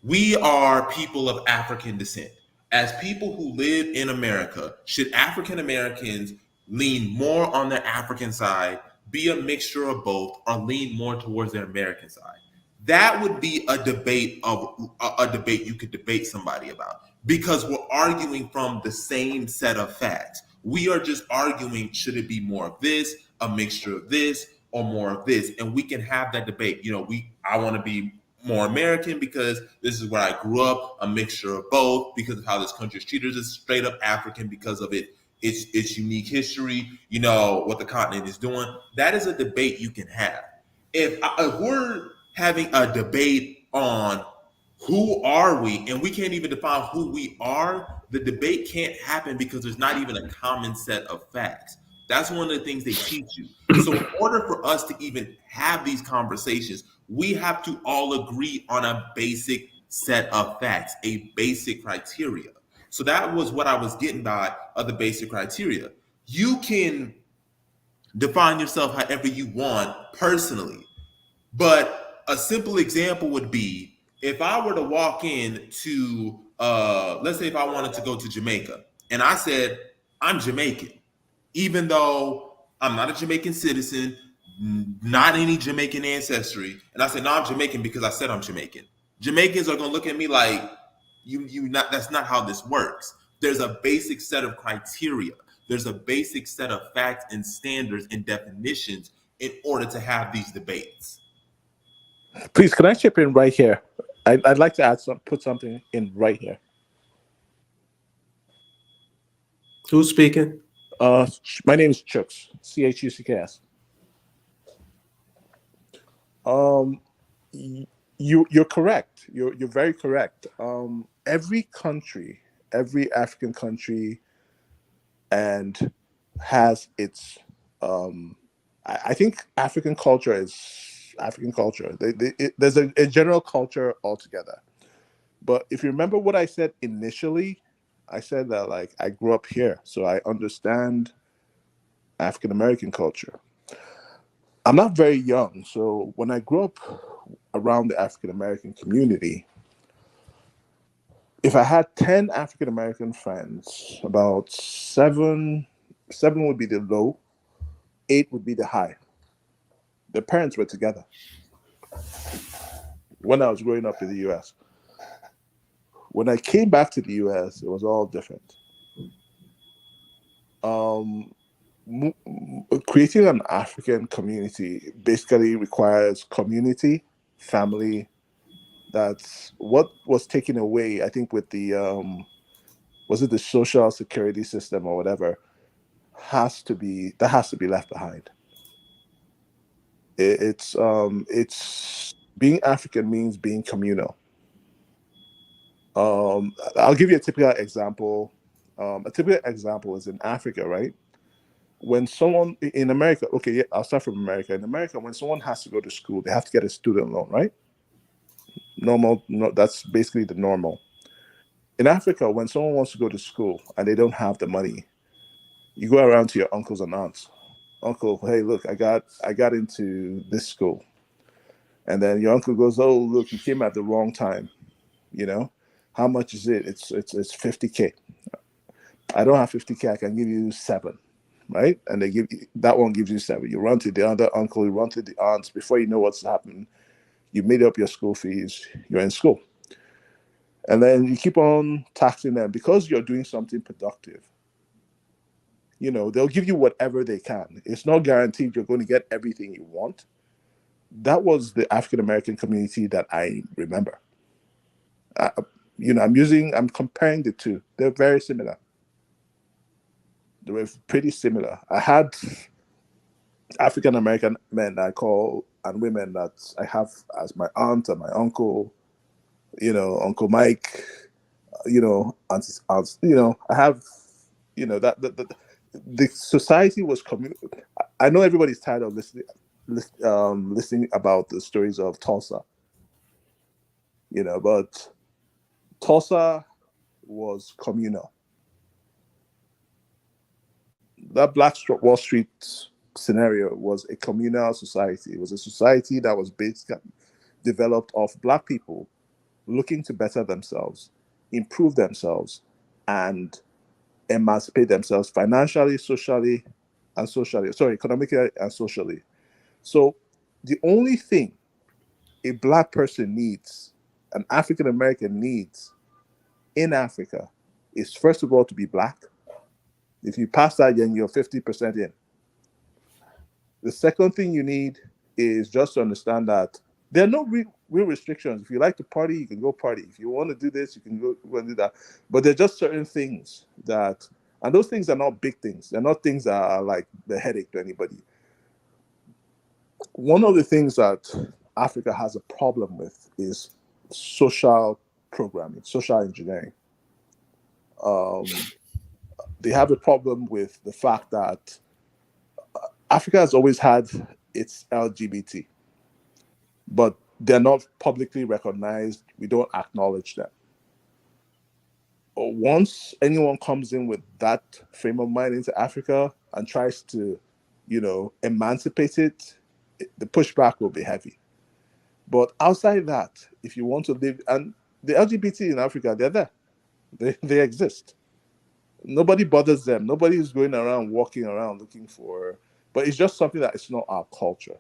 we are people of African descent. As people who live in America, should African Americans lean more on the African side, be a mixture of both, or lean more towards the American side? That would be a debate you could debate somebody about because we're arguing from the same set of facts. We are just arguing, should it be more of this, a mixture of this, or more of this? And we can have that debate. I want to be more American because this is where I grew up, a mixture of both because of how this country is treated as straight up African because of its unique history, what the continent is doing. That is a debate you can have. If we're having a debate on who are we and we can't even define who we are, the debate can't happen because there's not even a common set of facts. That's one of the things they teach you. So in order for us to even have these conversations, we have to all agree on a basic set of facts, a basic criteria. So that was what I was getting by the basic criteria. You can define yourself however you want personally, but a simple example would be if I were to walk in to, let's say if I wanted to go to Jamaica and I said, I'm Jamaican, even though I'm not a Jamaican citizen, not any Jamaican ancestry. And I said, no, I'm Jamaican because I said I'm Jamaican. Jamaicans are going to look at me like, you not, that's not how this works. There's a basic set of criteria. There's a basic set of facts and standards and definitions in order to have these debates. Please, can I chip in right here? I'd like to put something in right here. Who's speaking? My name is Chucks, Chucks. You're correct. You're very correct. Every country, every African country, and has its. I think African culture is African culture. There's a general culture altogether. But if you remember what I said initially, I said that like I grew up here, so I understand African American culture. I'm not very young, so when I grew up around the African American community, if I had 10 African American friends, about seven would be the low, 8 would be the high. Their parents were together when I was growing up in the US. When I came back to the US, it was all different. Creating an African community basically requires community, family. That's what was taken away, I think, with the was it the social security system or whatever, has to be left behind. It's being African means being communal. I'll give you a typical example. A typical example is in Africa, right? When someone in America, okay, yeah, I'll start from America. In America, when someone has to go to school, they have to get a student loan, right? Normal, no, that's basically the normal. In Africa, when someone wants to go to school and they don't have the money, you go around to your uncles and aunts. Uncle, hey, look, I got into this school. And then your uncle goes, oh, look, you came at the wrong time. You know, how much is it? It's 50K. I don't have 50K. I can give you 7, right? And they give you, that one gives you 7. You run to the other uncle, you run to the aunts. Before you know what's happening, you made up your school fees. You're in school, and then you keep on taxing them because you're doing something productive. You know, they'll give you whatever they can. It's not guaranteed you're going to get everything you want. That was the African American community that I remember. I'm comparing the two. They're very similar. They were pretty similar. I had African American men that I call and women that I have as my aunt and my uncle, Uncle Mike, aunties, I have, that the society was I know everybody's tired of listening about the stories of Tulsa, but Tulsa was communal. That Black Wall Street scenario was a communal society. It was a society that was developed of Black people looking to better themselves, improve themselves, and emancipate themselves financially, economically and socially. So the only thing a Black person needs, an African American needs in Africa, is first of all to be Black. If you pass that, then you're 50% in. The second thing you need is just to understand that there are no real restrictions. If you like to party, you can go party. If you want to do this, you can go and do that. But there are just certain things that, and those things are not big things. They're not things that are like the headache to anybody. One of the things that Africa has a problem with is social programming, social engineering. They have a problem with the fact that Africa has always had its LGBT, but they're not publicly recognized. We don't acknowledge them. Once anyone comes in with that frame of mind into Africa and tries to, emancipate it, the pushback will be heavy. But outside that, if you want to live, and the LGBT in Africa, they're there. They exist. Nobody bothers them. Nobody is going around, walking around looking for, but it's just something that it's not our culture.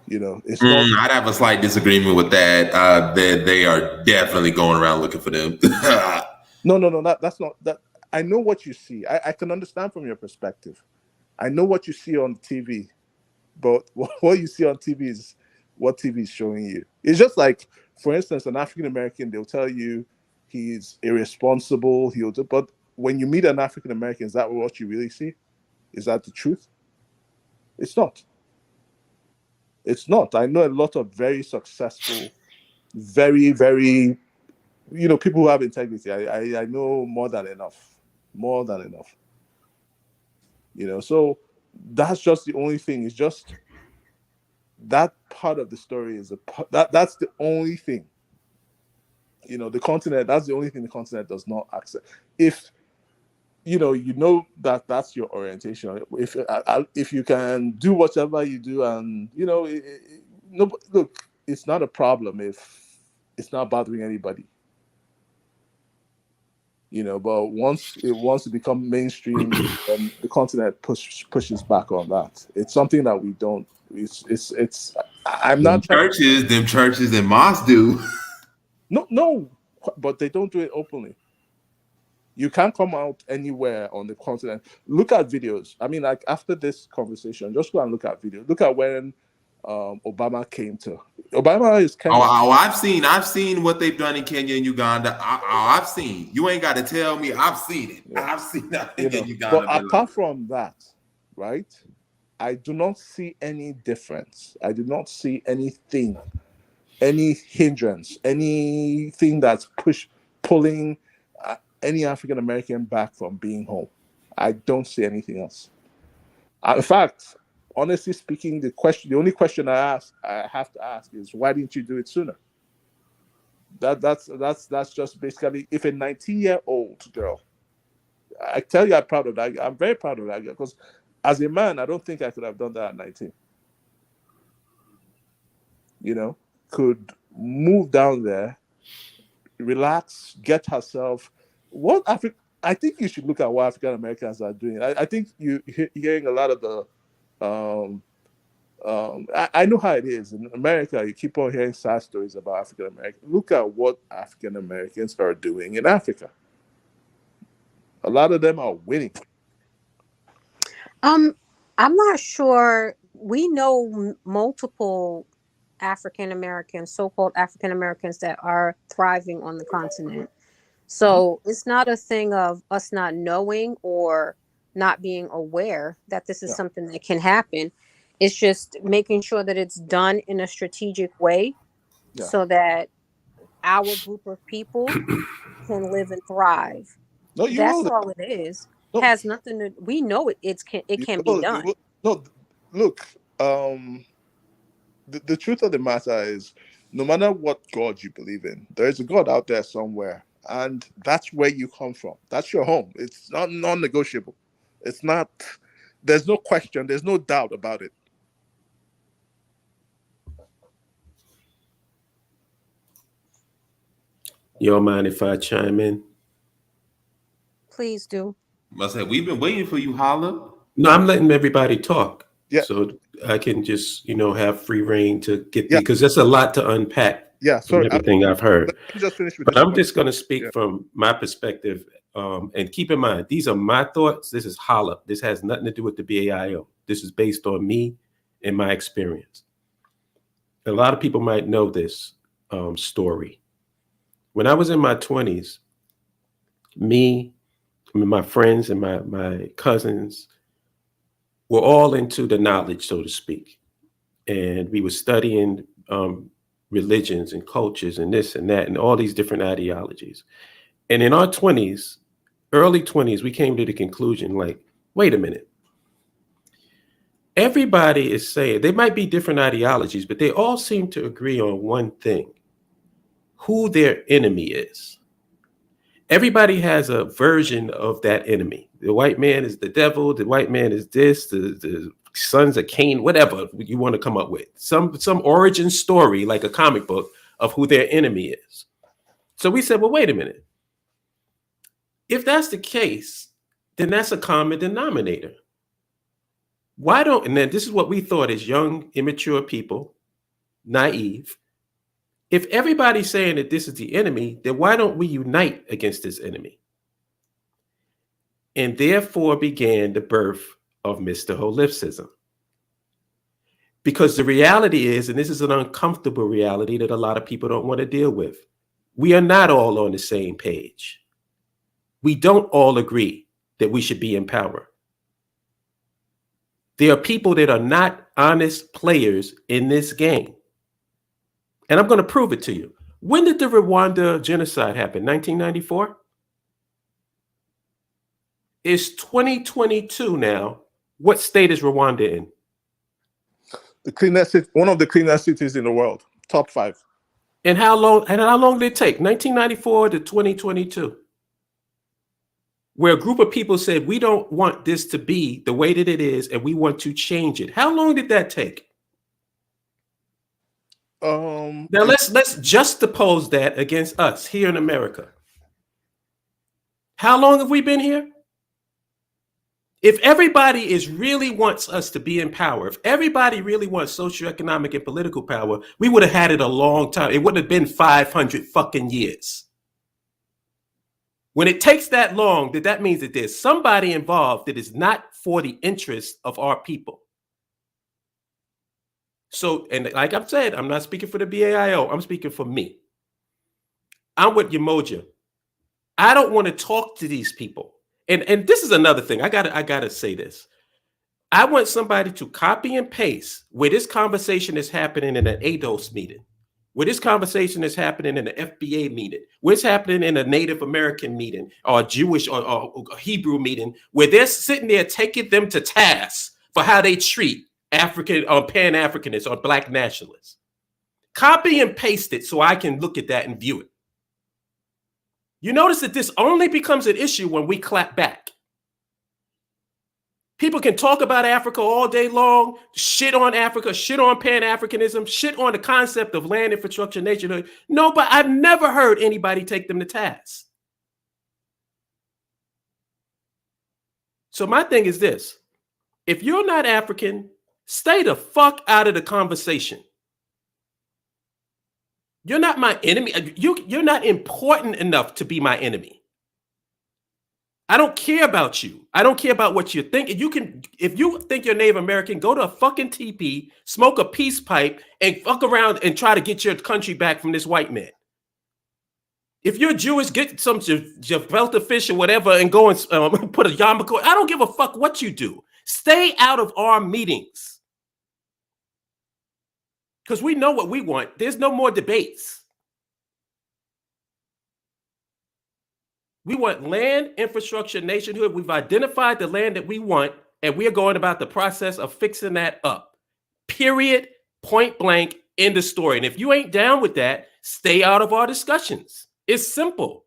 It's not. I'd have a slight disagreement with that. They are definitely going around looking for them. No. That's not that. I know what you see. I can understand from your perspective. I know what you see on TV, but what you see on TV is what TV is showing you. It's just like, for instance, an African American, they'll tell you he's irresponsible. But when you meet an African American, is that what you really see? Is that the truth? It's not. It's not. I know a lot of very successful, very, very, people who have integrity. I know more than enough. More than enough. So that's just the only thing. It's just that part of the story is that's the only thing. The continent, that's the only thing the continent does not accept. If that that's your orientation. If you can do whatever you do, and no, look, it's not a problem if it's not bothering anybody. But once it wants to become mainstream, the continent pushes back on that. It's something that we don't. It's. I'm not them churches and mosques do. No, but they don't do it openly. You can't come out anywhere on the continent. Look at videos. I mean, like, after this conversation, just go and look at videos. Look at when Obama came to. Obama is Kenya. I've seen what they've done in Kenya and Uganda. I've seen. You ain't got to tell me. I've seen it. Yeah. I've seen that in Uganda. But apart from that, right? I do not see any difference. I do not see anything, any hindrance, anything that's pulling any African American back from being home. I don't see anything else. In fact, honestly speaking, the only question I have to ask is, why didn't you do it sooner? That's just basically, if a 19-year-old girl, I tell you, I'm proud of that. I'm very proud of that girl, because as a man, I don't think I could have done that at 19. Could move down there, relax, get herself. I think you should look at what African Americans are doing. I think you're hearing a lot of the. I know how it is in America. You keep on hearing sad stories about African Americans. Look at what African Americans are doing in Africa. A lot of them are winning. I'm not sure. We know multiple African Americans, so-called African Americans, that are thriving on the continent. So it's not a thing of us not knowing or not being aware that this is something that can happen. It's just making sure that it's done in a strategic way so that our group of people can live and thrive. No, that's all it is. No. It has nothing to. We know it can be done. No, look. The truth of the matter is, no matter what God you believe in, there is a God out there somewhere. And that's where you come from. That's your home. It's not non-negotiable. It's not. There's no question. There's no doubt about it. You don't mind if I chime in? Please do. I said, we've been waiting for you, Holla. No, I'm letting everybody talk. Yeah. So I can just, have free reign to get there, because there's a lot to unpack. Yeah, sorry. Everything I've heard. Let me just finish with but I'm just going to speak from my perspective. And keep in mind, these are my thoughts. This is Holla. This has nothing to do with the BAIO. This is based on me and my experience. A lot of people might know this story. When I was in my 20s, my friends and my cousins were all into the knowledge, so to speak. And we were studying religions and cultures and this and that and all these different ideologies. And in our 20s, early 20s, we came to the conclusion, like, wait a minute. Everybody is saying, there might be different ideologies, but they all seem to agree on one thing: who their enemy is. Everybody has a version of that enemy. The white man is the devil. The white man is this. The sons of Cain, whatever you want to come up with, some origin story like a comic book of who their enemy is. So we said, well, wait a minute. If that's the case, then that's a common denominator. Why don't, and then this is what we thought as young, immature people, naive. If everybody's saying that this is the enemy, then why don't we unite against this enemy? And therefore began the birth of Mr. Holism. Because the reality is, and this is an uncomfortable reality that a lot of people don't want to deal with, we are not all on the same page. We don't all agree that we should be in power. There are people that are not honest players in this game. And I'm going to prove it to you. When did the Rwanda genocide happen? 1994? It's 2022 now. What state is Rwanda in? The cleanest, one of the cleanest cities in the world, top 5. And how long did it take? 1994 to 2022. Where a group of people said, we don't want this to be the way that it is, and we want to change it. How long did that take? Now let's juxtapose that against us here in America. How long have we been here? If everybody really wants us to be in power, if everybody really wants socioeconomic and political power, we would have had it a long time. It wouldn't have been 500 fucking years. When it takes that long, that means that there's somebody involved that is not for the interest of our people. So, and like I've said, I'm not speaking for the BAIO. I'm speaking for me. I'm with Yamoja. I don't want to talk to these people. And this is another thing. I gotta say this. I want somebody to copy and paste where this conversation is happening in an ADOS meeting, where this conversation is happening in an FBA meeting, where it's happening in a Native American meeting or a Jewish or Hebrew meeting, where they're sitting there taking them to task for how they treat African or Pan-Africanists or Black nationalists. Copy and paste it so I can look at that and view it. You notice that this only becomes an issue when we clap back. People can talk about Africa all day long, shit on Africa, shit on Pan-Africanism, shit on the concept of land infrastructure, nationhood. No, but I've never heard anybody take them to task. So my thing is this. If you're not African, stay the fuck out of the conversation. You're not my enemy. You're not important enough to be my enemy. I don't care about you. I don't care about what you think. If you think you're Native American, go to a fucking teepee, smoke a peace pipe, and fuck around and try to get your country back from this white man. If you're Jewish, get some gefilte fish or whatever and go and put a yarmulke. I don't give a fuck what you do. Stay out of our meetings. Because we know what we want. There's no more debates. We want land, infrastructure, nationhood. We've identified the land that we want, and we are going about the process of fixing that up. Period. Point blank. End of story. And if you ain't down with that, stay out of our discussions. It's simple.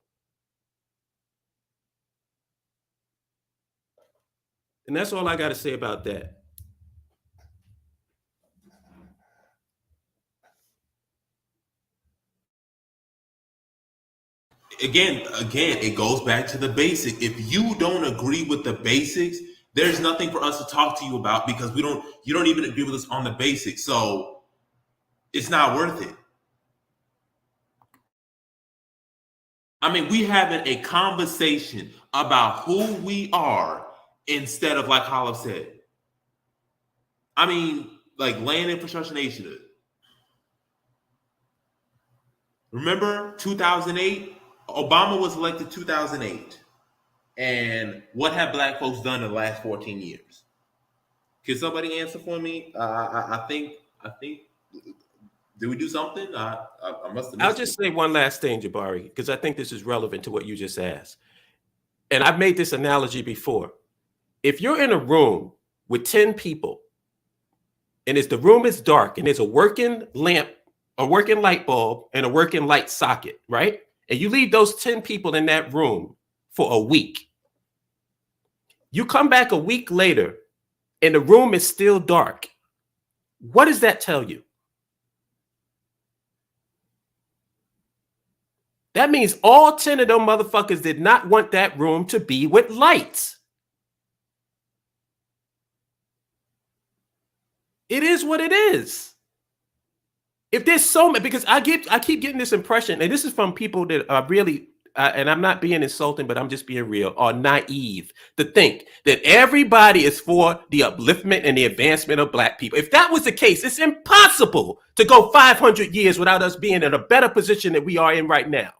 And that's all I got to say about that. Again, it goes back to the basic. If you don't agree with the basics, there's nothing for us to talk to you about because you don't even agree with us on the basics. So it's not worth it. I mean, we having a conversation about who we are instead of, like Holland said. I mean, like land infrastructure nationhood. Remember 2008? Obama was elected 2008. And what have Black folks done in the last 14 years? Can somebody answer for me? I think, did we do something? I must have. I'll just say one last thing, Jabari, because I think this is relevant to what you just asked. And I've made this analogy before. If you're in a room with 10 people, and the room is dark, and there's a working lamp, a working light bulb, and a working light socket, right? And you leave those 10 people in that room for a week. You come back a week later, and the room is still dark, what does that tell you? That means all 10 of them motherfuckers did not want that room to be with lights. It is what it is. If there's so many, because I keep getting this impression, and this is from people that are really, and I'm not being insulting, but I'm just being real, are naive to think that everybody is for the upliftment and the advancement of Black people. If that was the case, it's impossible to go 500 years without us being in a better position than we are in right now.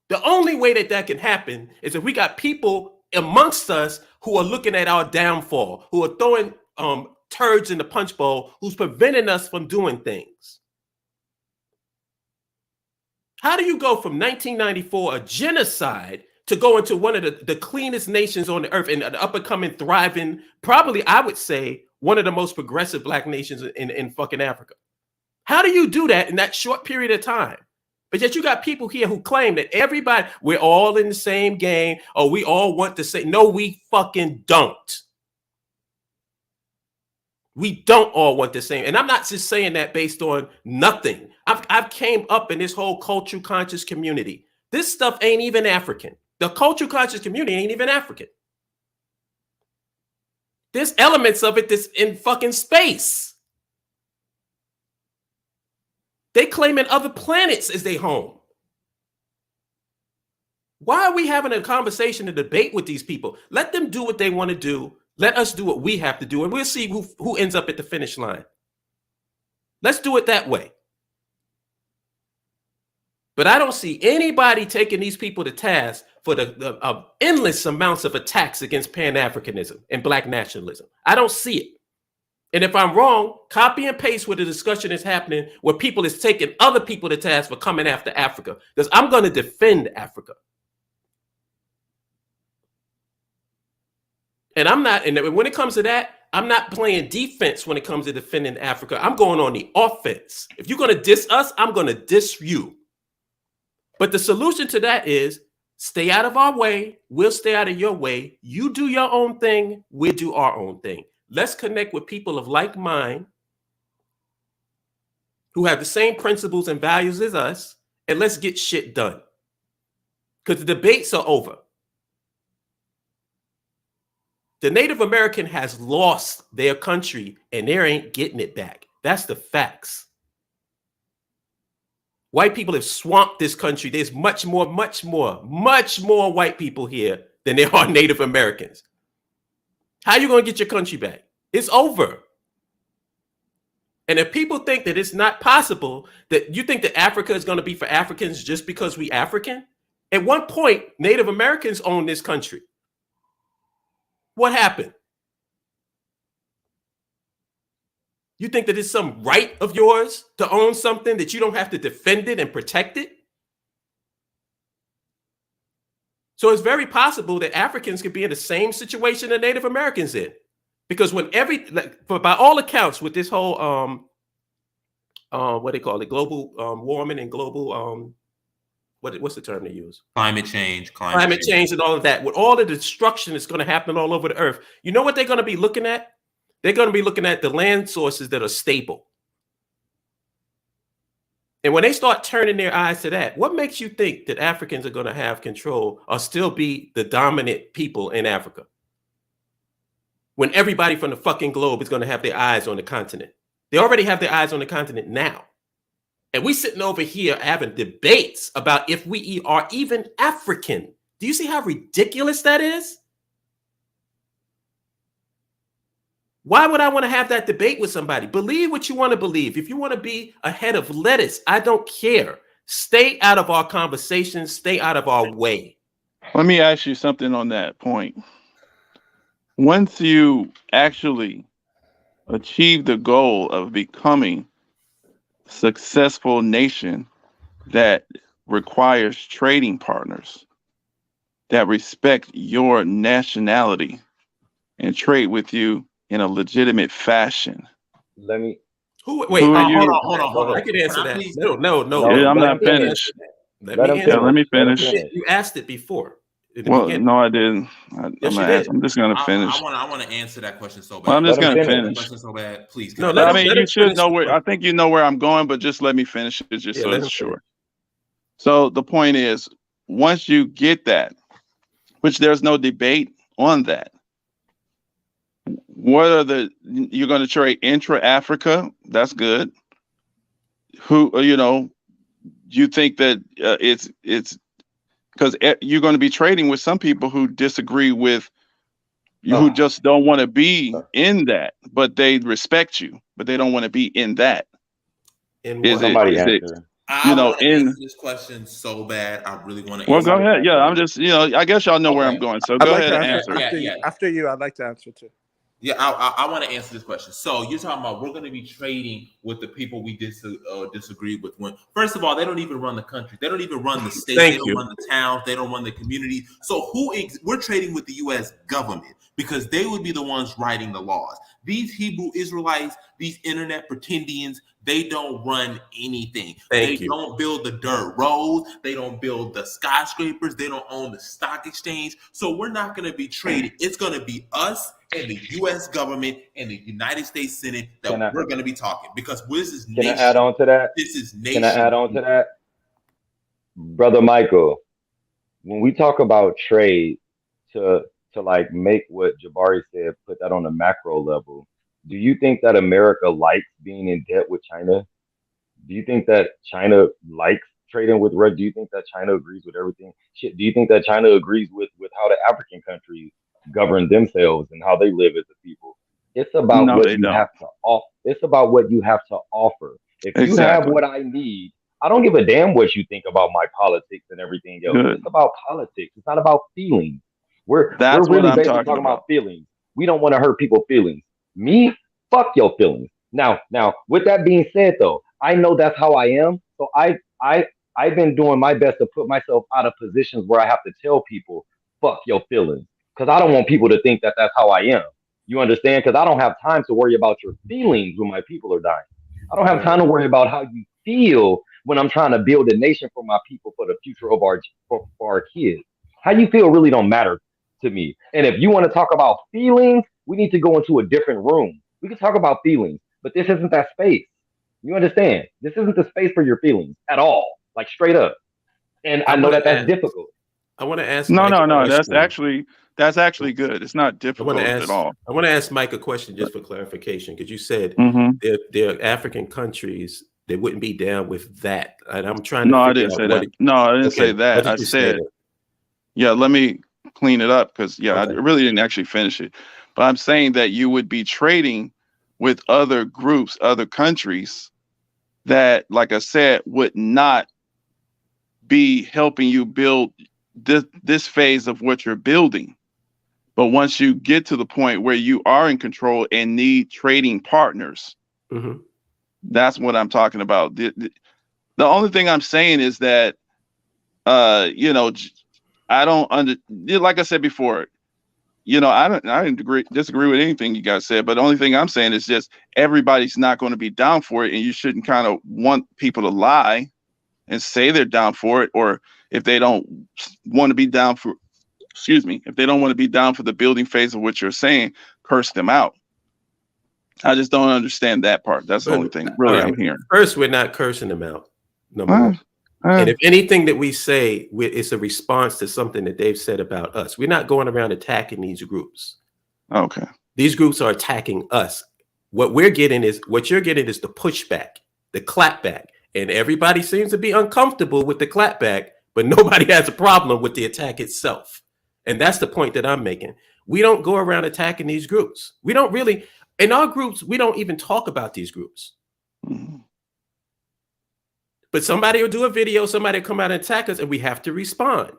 The only way that can happen is if we got people amongst us who are looking at our downfall, who are throwing turds in the punch bowl, who's preventing us from doing things. How do you go from 1994, a genocide, to go into one of the cleanest nations on the earth and an up-and-coming, thriving, probably, I would say, one of the most progressive Black nations in fucking Africa? How do you do that in that short period of time? But yet you got people here who claim that everybody, we're all in the same game, or we all want to say, no, we fucking don't. We don't all want the same. And I'm not just saying that based on nothing. I've came up in this whole cultural conscious community. This stuff ain't even African. The cultural conscious community ain't even African. There's elements of it that's in fucking space. They claiming other planets as their home. Why are we having a conversation, a debate with these people? Let them do what they want to do. Let us do what we have to do, and we'll see who ends up at the finish line. Let's do it that way. But I don't see anybody taking these people to task for the endless amounts of attacks against Pan-Africanism and Black nationalism. I don't see it. And if I'm wrong, copy and paste where the discussion is happening, where people is taking other people to task for coming after Africa, because I'm going to defend Africa. And I'm not, and when it comes to that, I'm not playing defense when it comes to defending Africa. I'm going on the offense. If you're going to diss us, I'm going to diss you. But the solution to that is stay out of our way. We'll stay out of your way. You do your own thing. We'll do our own thing. Let's connect with people of like mind who have the same principles and values as us, and let's get shit done. Because the debates are over. The Native American has lost their country and they ain't getting it back. That's the facts. White people have swamped this country. There's much more white people here than there are Native Americans. How are you going to get your country back? It's over. And if people think that it's not possible, that you think that Africa is going to be for Africans just because we African, at one point, Native Americans owned this country. What happened? You think that it's some right of yours to own something that you don't have to defend it and protect it? So it's very possible that Africans could be in the same situation that Native Americans in. Because when by all accounts, with this whole what they call it, global warming and global what's the term they use? Climate change and all of that. With all the destruction that's going to happen all over the earth, you know what they're going to be looking at? They're going to be looking at the land sources that are stable. And when they start turning their eyes to that, what makes you think that Africans are going to have control or still be the dominant people in Africa? When everybody from the fucking globe is going to have their eyes on the continent. They already have their eyes on the continent now. And we sitting over here having debates about if we are even African. Do you see how ridiculous that is? Why would I want to have that debate with somebody? Believe what you want to believe. If you want to be a head of lettuce, I don't care. Stay out of our conversations. Stay out of our way. Let me ask you something on that point. Once you actually achieve the goal of becoming a successful nation that requires trading partners that respect your nationality and trade with you in a legitimate fashion. Let me. Who are you? Hold on. I can answer that. No. I'm not finished. Let me finish. Let me finish. You asked it before. in the Well, beginning. no, I didn't. Yes, you I'm did. just gonna finish. I want to answer that question so Well, bad. I'm Let just him gonna finish. That finish. question so bad. Please, can No, I? let I him, mean, let you him should finish know the where. question. I think you know where I'm going, but just let me finish it, just Yeah, so let it's him sure. finish. So the point is, once you get that, which there's no debate on that. What are you're going to trade intra-Africa? That's good. Who, you think that it's because you're going to be trading with some people who disagree with you, who Oh, just don't want to be sorry. in that, but they respect you, but they don't want to be in that. In Is what? it, Somebody is it, answer. I want to in, answer this question so bad. I really want to well, answer. go Somebody ahead. Yeah, answer I'm this. just, I guess y'all know where I'm Okay. going. So I'd go like ahead to and answer answer it. Yeah, yeah. after you. I'd like to answer too. Yeah, I want to answer this question. So you're talking about we're going to be trading with the people we disagree with. When first of all, they don't even run the country. They don't even run the states. They Thank don't you. run the towns. They don't run the communities. So we're trading with the U.S. government because they would be the ones writing the laws. These Hebrew Israelites, these internet pretendians, they don't run anything. They Thank you. don't build the dirt roads. They don't build the skyscrapers. They don't own the stock exchange. So we're not going to be trading. It's going to be us and the U.S. government and the United States Senate Can that I we're going to be talking because this is can I add on to that? This is Can I add nation. on to that? Brother Michael, when we talk about trade to like make what Jabari said, put that on a macro level, do you think that America likes being in debt with China? Do you think that China likes trading with Russia? Do you think that China agrees with everything? Shit, do you think that China agrees with how the African countries govern themselves and how they live as a people? It's about No, what they you don't. have to offer. It's about what you have to offer. If you have Exactly. what I need, I don't give a damn what you think about my politics and everything else. Good. It's about politics. It's not about feelings. We're That's what really I'm basically talking talking about about. feelings. We don't want to hurt people's feelings. Me, fuck your feelings. Now, with that being said, though, I know that's how I am. So I've been doing my best to put myself out of positions where I have to tell people, "Fuck your feelings," because I don't want people to think that that's how I am. You understand? Because I don't have time to worry about your feelings when my people are dying. I don't have Right. time to worry about how you feel when I'm trying to build a nation for my people, for the future of for our kids. How you feel really don't matter to me. And if you want to talk about feelings, we need to go into a different room. We can talk about feelings, but this isn't that space. You understand? This isn't the space for your feelings at all, like straight up. And I I know want that to that's ask. difficult. I want to ask No, Mike no, a no. question. That's actually good. It's not I want to difficult at ask. all. I want to ask Mike a question just for clarification, because you said Hmm. there are African countries that wouldn't be down with that, and I'm trying to No, I figure didn't out say what. that. No, I didn't say Okay, I that. I think you said said, it. yeah, let me clean it up because, yeah, I Okay. really didn't actually finish it. But I'm saying that you would be trading with other groups, other countries that, like I said, would not be helping you build this phase of what you're building. But once you get to the point where you are in control and need trading partners, Hmm. that's what I'm talking about. The only thing I'm saying is that, I don't like I said before, I didn't disagree with anything you guys said, but the only thing I'm saying is just everybody's not going to be down for it, and you shouldn't kind of want people to lie and say they're down for it, or if they don't want to be down for, excuse me, if they don't want to be down for the building phase of what you're saying, curse them out. I just don't understand that part. That's the But only thing all really right, I'm hearing. first, we're not cursing them out. Number Uh, one. uh, And if anything that we say, it's a response to something that they've said about us. We're not going around attacking these groups. okay. These groups are attacking us. What you're getting is the pushback, the clapback. And everybody seems to be uncomfortable with the clapback, but nobody has a problem with the attack itself. And that's the point that I'm making. We don't go around attacking these groups. We don't really, in our groups, we don't even talk about these groups. Mhm. But somebody will do a video, somebody will come out and attack us, and we have to respond.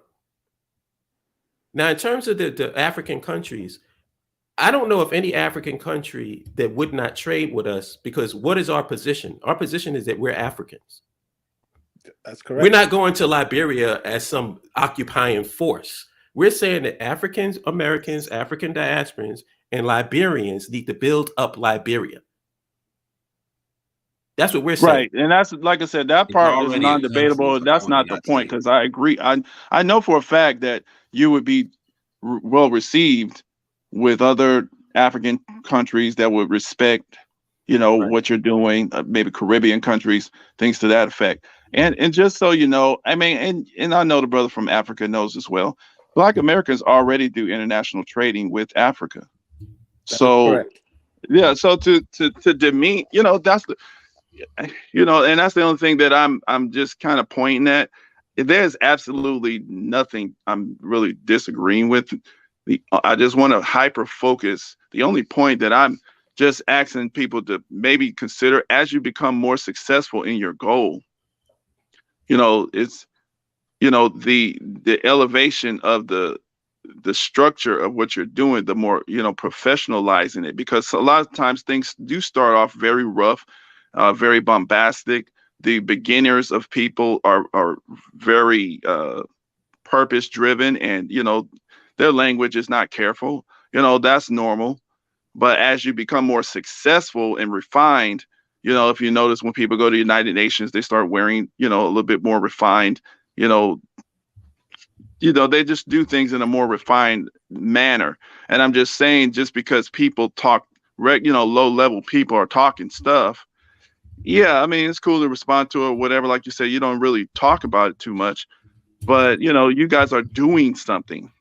Now, in terms of the African countries, I don't know of any African country that would not trade with us, because what is our position? Our position is that we're Africans. That's We're correct. not going to Liberia as some occupying force. We're saying that Africans, Americans, African diasporans, and Liberians need to build up Liberia. That's what we're saying. Right. And that's, like I said, that It's part is already a country non-debatable. from That's not the point, 2019. because I agree. I know for a fact that you would be well received with other African countries that would respect, Right. what you're doing, maybe Caribbean countries, things to that effect. And just so you know, I mean, and I know the brother from Africa knows as well. Black Americans already do international trading with Africa. That's So correct. yeah, so to demean, that's the, and that's the only thing that I'm just kind of pointing at. There's absolutely nothing I'm really disagreeing with. I just want to hyper focus. The only point that I'm just asking people to maybe consider as you become more successful in your goal, it's the elevation of the structure of what you're doing, the more professionalizing it, because a lot of times things do start off very rough, very bombastic. The beginners of people are very purpose driven, and their language is not careful. That's normal. But as you become more successful and refined, if you notice when people go to the United Nations, they start wearing a little bit more refined, they just do things in a more refined manner. And I'm just saying, just because people talk, low level people are talking stuff. Yeah, I mean, it's cool to respond to it, whatever. Like you said, you don't really talk about it too much, but you guys are doing something.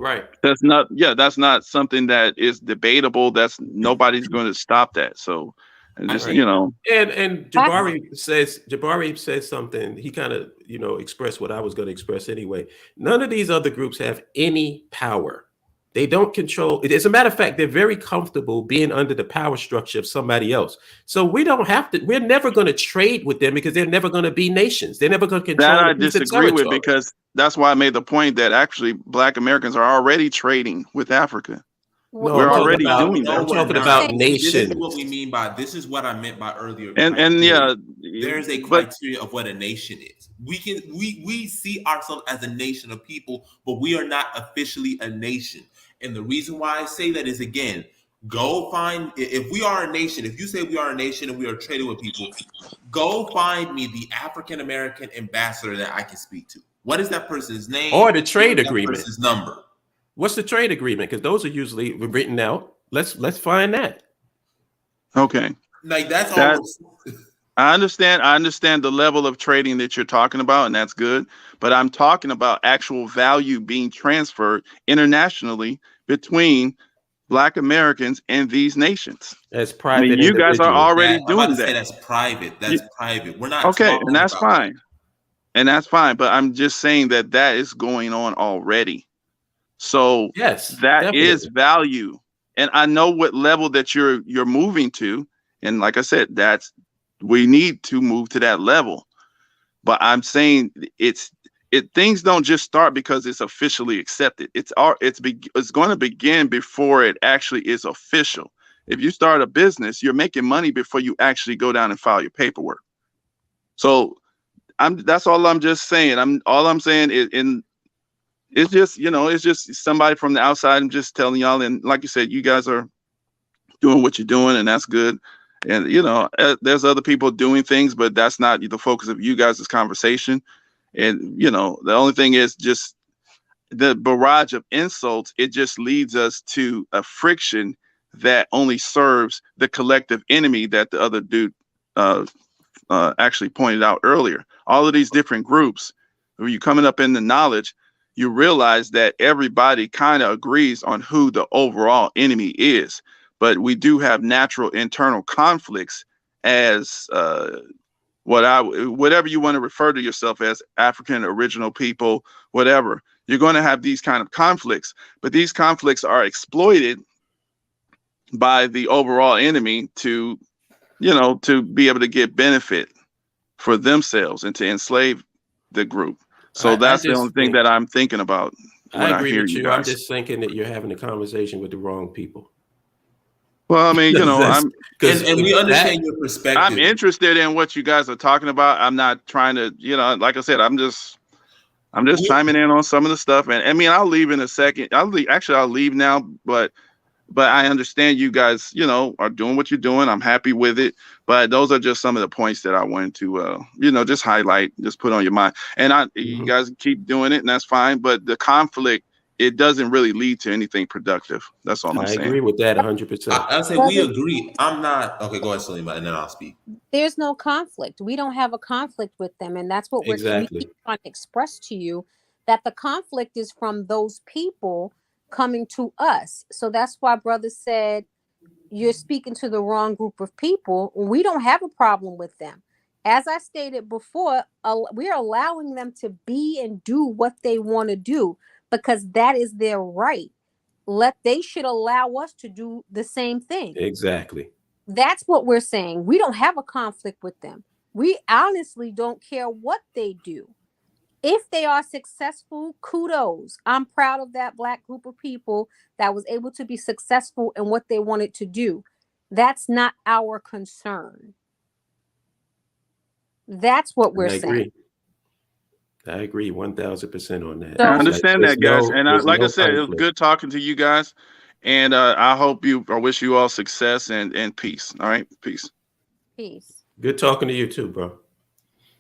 Right. That's not something that is debatable. Nobody's going to stop that. So, and just, Right. And Jabari says something. He kind of, expressed what I was going to express anyway. None of these other groups have any power. They don't control. As a matter of fact, they're very comfortable being under the power structure of somebody else. So we don't have to. We're never going to trade with them because they're never going to be nations. They're never going to control. That I disagree with, because that's why I made the point that actually Black Americans are already trading with Africa. No, we're already doing that. I'm talking about nations. This is what we mean by. This is what I meant by earlier. And yeah, there's a criteria of what a nation is. We see ourselves as a nation of people, but we are not officially a nation. And the reason why I say that is, again, go find, if we are a nation, if you say we are a nation and we are trading with people, go find me the African American ambassador that I can speak to. What is that person's name? Or the trade agreement. That person's number. What's the trade agreement? Because those are usually written out. Let's find that. Okay. Like that's all. I understand the level of trading that you're talking about, and that's good. But I'm talking about actual value being transferred internationally between Black Americans and these nations. That's private. I mean, you guys are already doing that. That's private. That's private. We're not okay, and that's fine. And that's fine. But I'm just saying that is going on already. So yes, that definitely is value. And I know what level that you're moving to. And like I said, we need to move to that level. But I'm saying things don't just start because it's officially accepted. It's going to begin before it actually is official. If you start a business, you're making money before you actually go down and file your paperwork. So that's all I'm just saying. All I'm saying is, it's just somebody from the outside. I'm just telling y'all. And like you said, you guys are doing what you're doing, and that's good. And there's other people doing things, but that's not the focus of you guys' conversation. And the only thing is just the barrage of insults. It just leads us to a friction that only serves the collective enemy that the other dude actually pointed out earlier. All of these different groups, when you coming up in the knowledge, you realize that everybody kind of agrees on who the overall enemy is. But we do have natural internal conflicts as whatever you want to refer to yourself as, African original people, whatever. You're going to have these kind of conflicts, but these conflicts are exploited by the overall enemy to be able to get benefit for themselves and to enslave the group. So that's the only thing that I'm thinking about when I hear you guys. I'm just thinking that you're having a conversation with the wrong people. Well, I mean, and we understand your perspective. I'm interested in what you guys are talking about. I'm not trying to, like I said, I'm just chiming in on some of the stuff. And I mean, I'll leave in a second. I'll leave now, but I understand you guys, are doing what you're doing. I'm happy with it. But those are just some of the points that I wanted to, just highlight, just put on your mind. And you guys keep doing it, and that's fine. But the conflict, it doesn't really lead to anything productive. That's all I'm saying. I agree with that 100%. I say we agree. I'm not okay. Go ahead, Salima, and then I'll speak. There's no conflict. We don't have a conflict with them, and that's what we're trying to express to you, that the conflict is from those people coming to us. So that's why brother said you're speaking to the wrong group of people. We don't have a problem with them. As I stated before, we're allowing them to be and do what they want to do because that is their right. They should allow us to do the same thing. Exactly. That's what we're saying. We don't have a conflict with them. We honestly don't care what they do. If they are successful, kudos. I'm proud of that Black group of people that was able to be successful in what they wanted to do. That's not our concern. That's what we're saying. I agree 1,000% on that. So, I understand that, guys. And like I said, it was good talking to you guys. And I wish you all success and peace. All right. Peace. Peace. Good talking to you too, bro.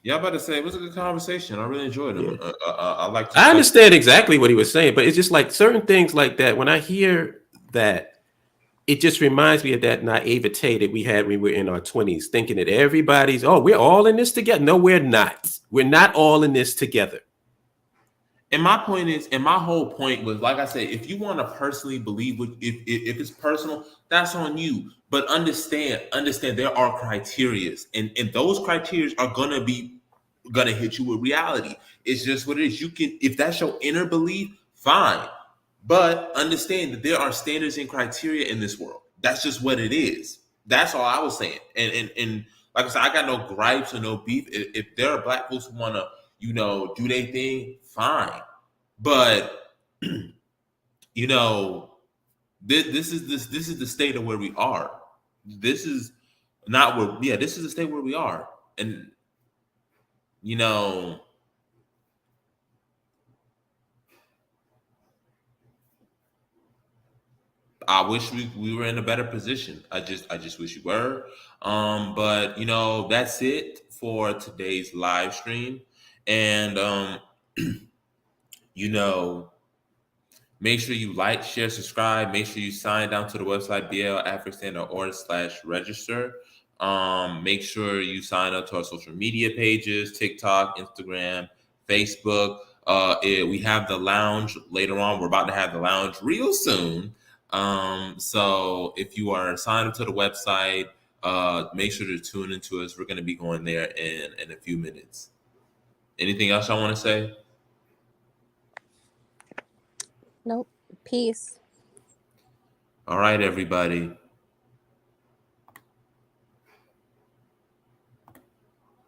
Yeah, I'm about to say it was a good conversation. I really enjoyed it. Yeah. I understand exactly what he was saying, but it's just like certain things like that. When I hear that, it just reminds me of that naivete that we had when we were in our 20s, thinking that everybody's, we're all in this together. No, we're not. We're not all in this together. And my whole point was, like I said, if you want to personally believe, if it's personal, that's on you. But understand there are criterias, and those criterias are gonna hit you with reality. It's just what it is. You can, if that's your inner belief, fine. But understand that there are standards and criteria in this world. That's just what it is. That's all I was saying. And like I said, I got no gripes or no beef. If there are Black folks who want to, do their thing, fine. But this is the state of where we are. This is not where, this is the state where we are. And I wish we were in a better position. I just wish we were. But that's it for today's live stream. And make sure you like, share, subscribe. Make sure you sign down to the website blafrican.org/register. Make sure you sign up to our social media pages: TikTok, Instagram, Facebook. We have the lounge later on. We're about to have the lounge real soon. So if you are signed up to the website, make sure to tune into us. We're going to be going there in a few minutes. Anything else I want to say? Nope. Peace. All right, everybody.